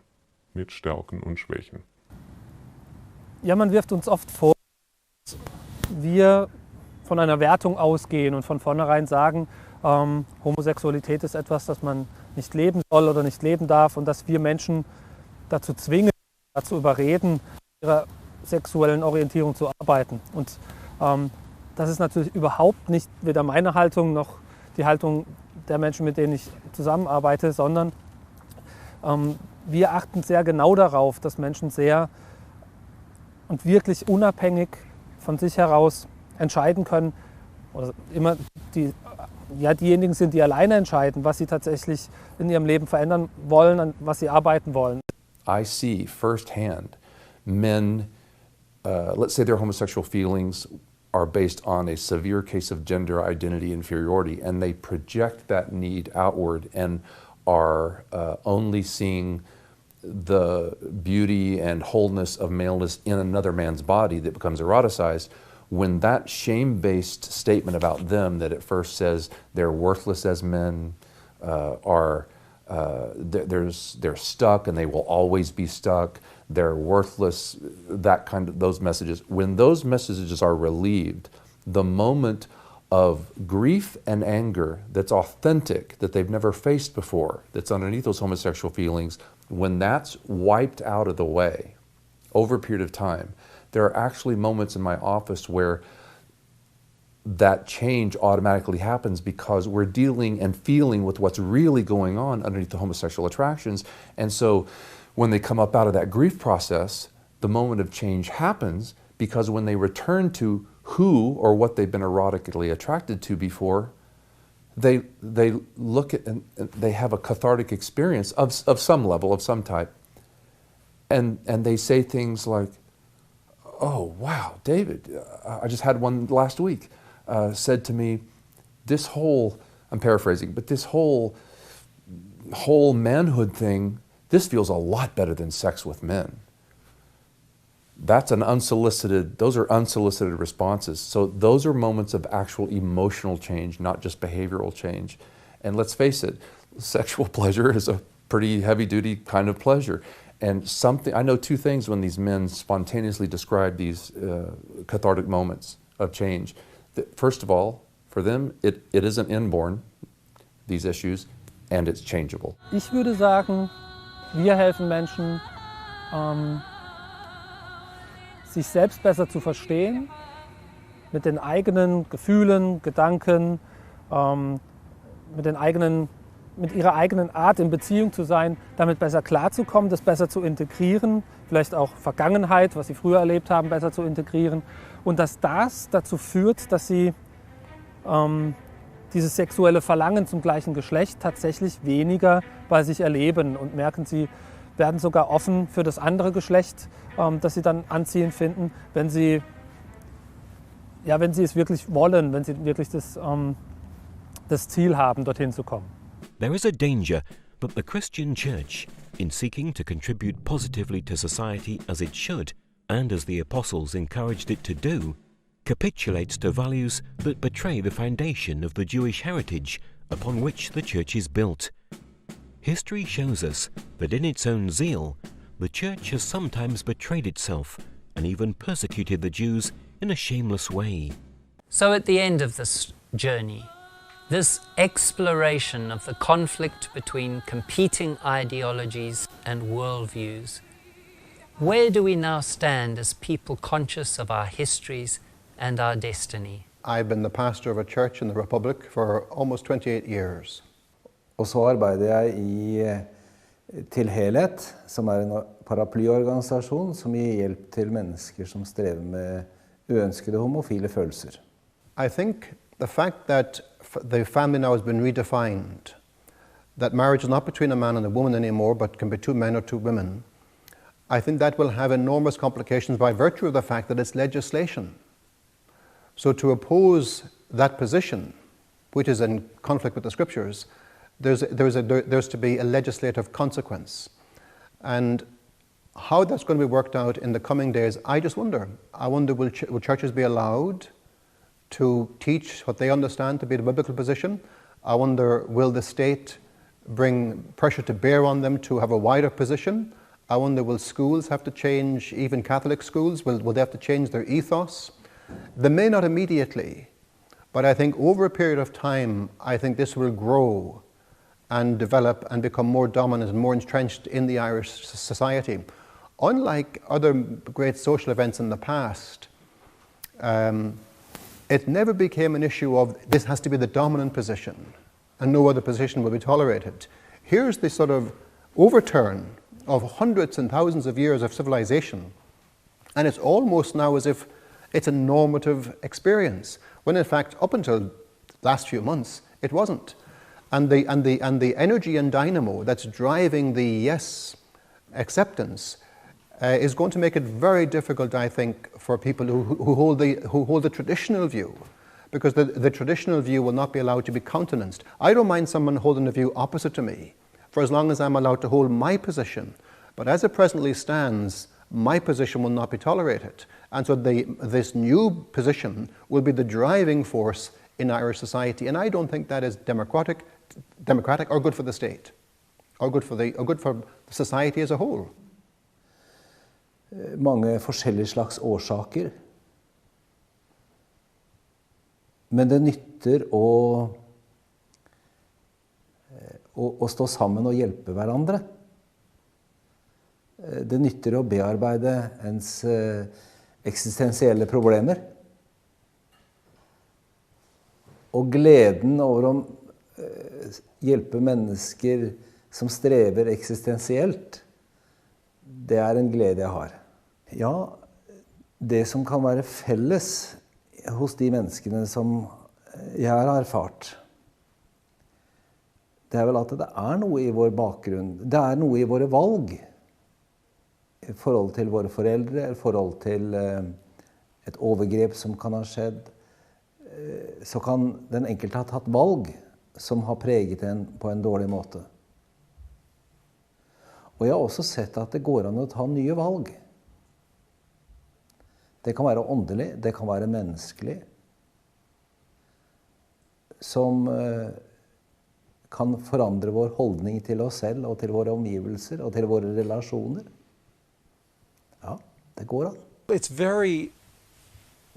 mit Stärken und Schwächen. Ja, man wirft uns oft vor, dass wir von einer Wertung ausgehen und von vornherein sagen, Homosexualität ist etwas, das man nicht leben soll oder nicht leben darf und dass wir Menschen dazu zwingen, dazu überreden, ihrer sexuellen Orientierung zu arbeiten. Und das ist natürlich überhaupt nicht weder meine Haltung noch die Haltung der Menschen, mit denen ich zusammenarbeite, sondern wir achten sehr genau darauf, dass Menschen sehr und wirklich unabhängig von sich heraus entscheiden können, oder immer diejenigen sind, die alleine entscheiden, was sie tatsächlich in ihrem Leben verändern wollen, an was sie arbeiten wollen. I see firsthand men, let's say their homosexual feelings are based on a severe case of gender identity inferiority, and they project that need outward and are only seeing the beauty and wholeness of maleness in another man's body that becomes eroticized. When that shame-based statement about them that at first says they're worthless as men, they're stuck and they will always be stuck, they're worthless, those messages, when those messages are relieved, the moment of grief and anger that's authentic, that they've never faced before, that's underneath those homosexual feelings, when that's wiped out of the way over a period of time, there are actually moments in my office where that change automatically happens because we're dealing and feeling with what's really going on underneath the homosexual attractions. And so when they come up out of that grief process, the moment of change happens because when they return to who or what they've been erotically attracted to before, they look at and they have a cathartic experience of some level, of some type. And they say things like, oh, wow, David, I just had one last week, said to me, this whole, I'm paraphrasing, but this whole manhood thing, this feels a lot better than sex with men. That's those are unsolicited responses. So those are moments of actual emotional change, not just behavioral change. And let's face it, sexual pleasure is a pretty heavy-duty kind of pleasure. And I know two things when these men spontaneously describe these cathartic moments of change. First of all, for them, it isn't inborn, these issues, and it's changeable. Ich würde sagen, wir helfen Menschen, sich selbst besser zu verstehen, mit den eigenen Gefühlen, Gedanken, mit ihrer eigenen Art in Beziehung zu sein, damit besser klarzukommen, das besser zu integrieren, vielleicht auch Vergangenheit, was sie früher erlebt haben, besser zu integrieren und dass das dazu führt, dass sie dieses sexuelle Verlangen zum gleichen Geschlecht tatsächlich weniger bei sich erleben und merken, sie werden sogar offen für das andere Geschlecht, das sie dann anziehend finden, wenn sie es wirklich wollen, wenn sie wirklich das Ziel haben, dorthin zu kommen. There is a danger that the Christian Church, in seeking to contribute positively to society as it should, and as the apostles encouraged it to do, capitulates to values that betray the foundation of the Jewish heritage upon which the Church is built. History shows us that in its own zeal, the Church has sometimes betrayed itself and even persecuted the Jews in a shameless way. So at the end of this journey, this exploration of the conflict between competing ideologies and worldviews, where do we now stand as people conscious of our histories and our destiny? I've been the pastor of a church in the Republic for almost 28 years. Og så arbeider jeg i Til Helhet, som en paraplyorganisasjon som gir hjelp til mennesker som strever med uønskede homofile følelser. I think the fact that the family now has been redefined, that marriage is not between a man and a woman anymore, but can be two men or two women, I think that will have enormous complications by virtue of the fact that it's legislation. So to oppose that position, which is in conflict with the scriptures, there's to be a legislative consequence. And how that's going to be worked out in the coming days, I just wonder. I wonder, will churches be allowed to teach what they understand to be the biblical position? I wonder, will the state bring pressure to bear on them to have a wider position. I wonder, will schools have to change, even Catholic schools, will they have to change their ethos? They may not immediately, but I think over a period of time, I think this will grow and develop and become more dominant and more entrenched in the Irish society. Unlike other great social events in the past, it never became an issue of this has to be the dominant position and no other position will be tolerated. Here's the sort of overturn of hundreds and thousands of years of civilization, and it's almost now as if it's a normative experience, when in fact up until the last few months it wasn't. And the energy and dynamo that's driving the yes acceptance is going to make it very difficult, I think, for people who hold the traditional view, because the traditional view will not be allowed to be countenanced. I don't mind someone holding a view opposite to me, for as long as I'm allowed to hold my position. But as it presently stands, my position will not be tolerated. And so this new position will be the driving force in Irish society. And I don't think that is democratic or good for the state, or good for society as a whole. Mange forskjellige slags årsaker. Men det nytter å stå sammen og hjelpe hverandre. Det nytter å bearbeide ens eksistensielle problemer. Og gleden over å hjelpe mennesker som strever eksistensielt, det er en glede jeg har. Ja, det som kan være felles hos de menneskene som jeg har erfart, det er vel at det er noe i vår bakgrunn, det er noe i våre valg, i forhold til våre foreldre, i forhold til et overgrep som kan ha skjedd, så kan den enkelte ha tatt valg som har preget en på en dårlig måte. Og jeg har også sett at det går an å ta nye valg. Det kan være åndelig, det kan være menneskelig, som kan forandre vår holdning til oss selv og til våre omgivelser og til våre relasjoner. Ja, det går an. It's very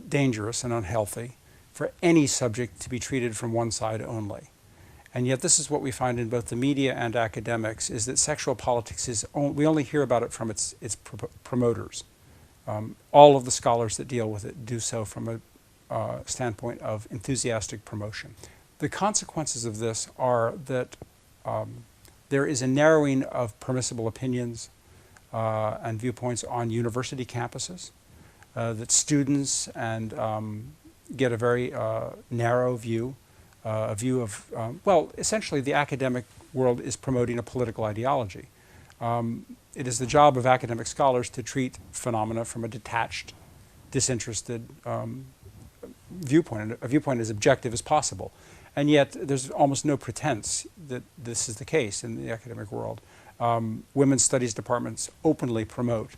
dangerous and unhealthy for any subject to be treated from one side only. And yet this is what we find in both the media and academics, is that sexual politics we only hear about it from its promoters. All of the scholars that deal with it do so from a standpoint of enthusiastic promotion. The consequences of this are that there is a narrowing of permissible opinions and viewpoints on university campuses, that students get a very narrow view, a view of, well, essentially the academic world is promoting a political ideology. It is the job of academic scholars to treat phenomena from a detached, disinterested viewpoint, a viewpoint as objective as possible. And yet there's almost no pretense that this is the case in the academic world. Women's studies departments openly promote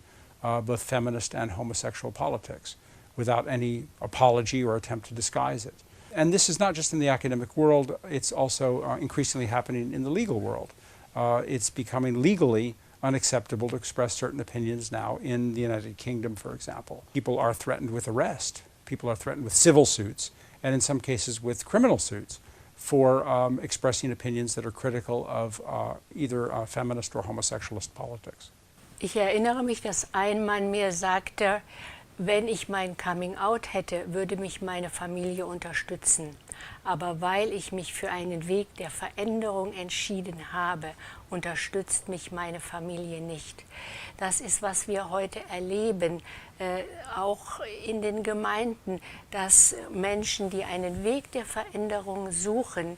both feminist and homosexual politics without any apology or attempt to disguise it. And this is not just in the academic world, it's also increasingly happening in the legal world. It's becoming legally unacceptable to express certain opinions now in the United Kingdom, for example. People are threatened with arrest. People are threatened with civil suits, and in some cases with criminal suits, for expressing opinions that are critical of either feminist or homosexualist politics. Ich erinnere mich, dass ein Mann mir sagte, wenn ich mein Coming-out hätte, würde mich meine Familie unterstützen. Aber weil ich mich für einen Weg der Veränderung entschieden habe, unterstützt mich meine Familie nicht. Das ist, was wir heute erleben, auch in den Gemeinden, dass Menschen, die einen Weg der Veränderung suchen,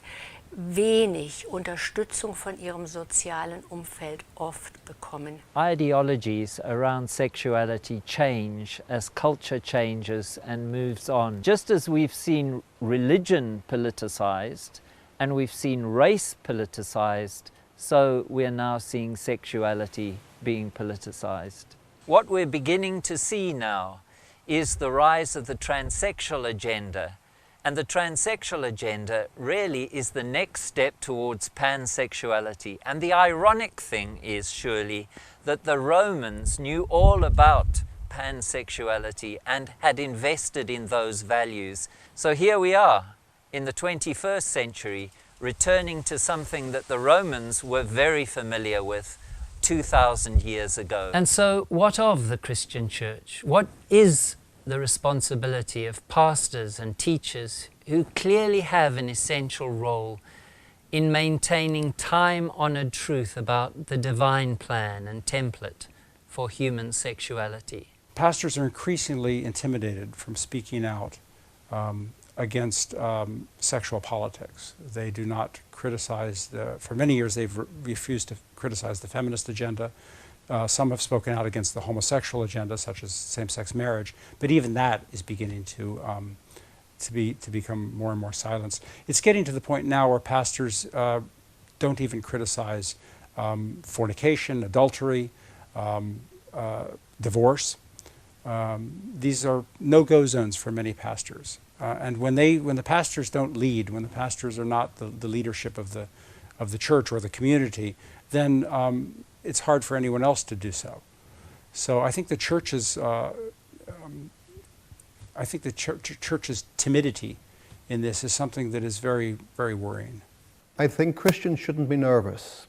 wenig Unterstützung von ihrem sozialen Umfeld oft bekommen. Ideologies around sexuality change as culture changes and moves on. Just as we've seen religion politicized and we've seen race politicized, so we're now seeing sexuality being politicized. What we're beginning to see now is the rise of the transsexual agenda And the transsexual agenda really is the next step towards pansexuality. And the ironic thing is surely that the Romans knew all about pansexuality and had invested in those values. So here we are in the 21st century, returning to something that the Romans were very familiar with 2,000 years ago. And so what of the Christian church? What is the responsibility of pastors and teachers who clearly have an essential role in maintaining time-honored truth about the divine plan and template for human sexuality? Pastors are increasingly intimidated from speaking out against sexual politics. They do not criticize for many years they've refused to criticize the feminist agenda. Some have spoken out against the homosexual agenda, such as same-sex marriage, but even that is beginning to become more and more silenced. It's getting to the point now where pastors don't even criticize fornication, adultery, divorce. These are no-go zones for many pastors. And when the pastors don't lead, when the pastors are not the leadership of the church or the community, then it's hard for anyone else to do so. So I think the church's church's timidity in this is something that is very, very worrying. I think Christians shouldn't be nervous.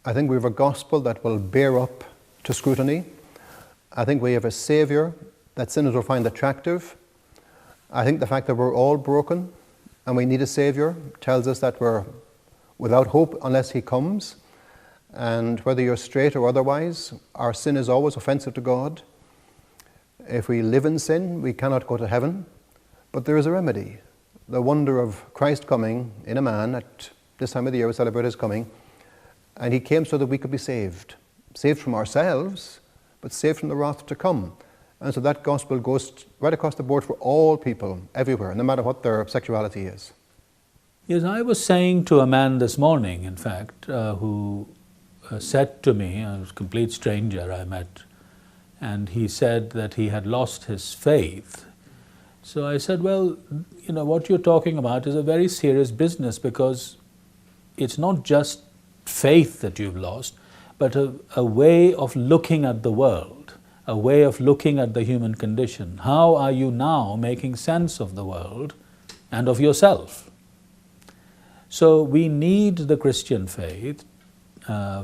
I think we have a gospel that will bear up to scrutiny. I think we have a Saviour that sinners will find attractive. I think the fact that we're all broken and we need a Saviour tells us that we're without hope unless He comes. And whether you're straight or otherwise, our sin is always offensive to God. If we live in sin, we cannot go to heaven. But there is a remedy. The wonder of Christ coming in a man at this time of the year, we celebrate His coming. And He came so that we could be saved. Saved from ourselves, but saved from the wrath to come. And so that gospel goes right across the board for all people, everywhere, no matter what their sexuality is. Yes, I was saying to a man this morning, in fact, who said to me, a complete stranger I met, and he said that he had lost his faith. So I said, well, you know, what you're talking about is a very serious business, because it's not just faith that you've lost, but a way of looking at the world, a way of looking at the human condition. How are you now making sense of the world and of yourself? So we need the Christian faith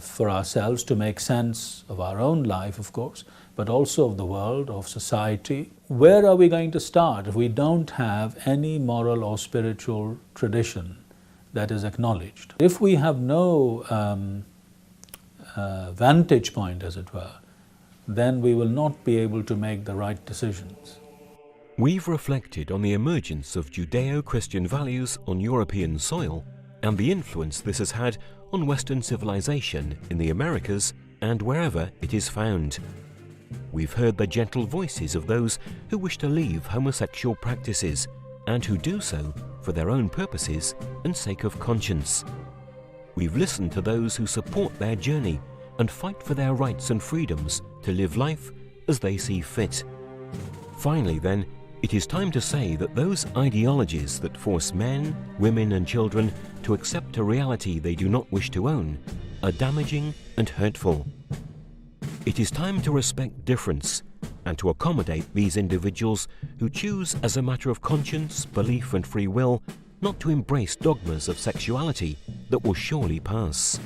for ourselves to make sense of our own life, of course, but also of the world, of society. Where are we going to start if we don't have any moral or spiritual tradition that is acknowledged? If we have no vantage point, as it were, then we will not be able to make the right decisions. We've reflected on the emergence of Judeo-Christian values on European soil and the influence this has had on Western civilization in the Americas and wherever it is found. We've heard the gentle voices of those who wish to leave homosexual practices and who do so for their own purposes and sake of conscience. We've listened to those who support their journey and fight for their rights and freedoms to live life as they see fit. Finally, then, it is time to say that those ideologies that force men, women and children to accept a reality they do not wish to own are damaging and hurtful. It is time to respect difference and to accommodate these individuals who choose as a matter of conscience, belief and free will not to embrace dogmas of sexuality that will surely pass.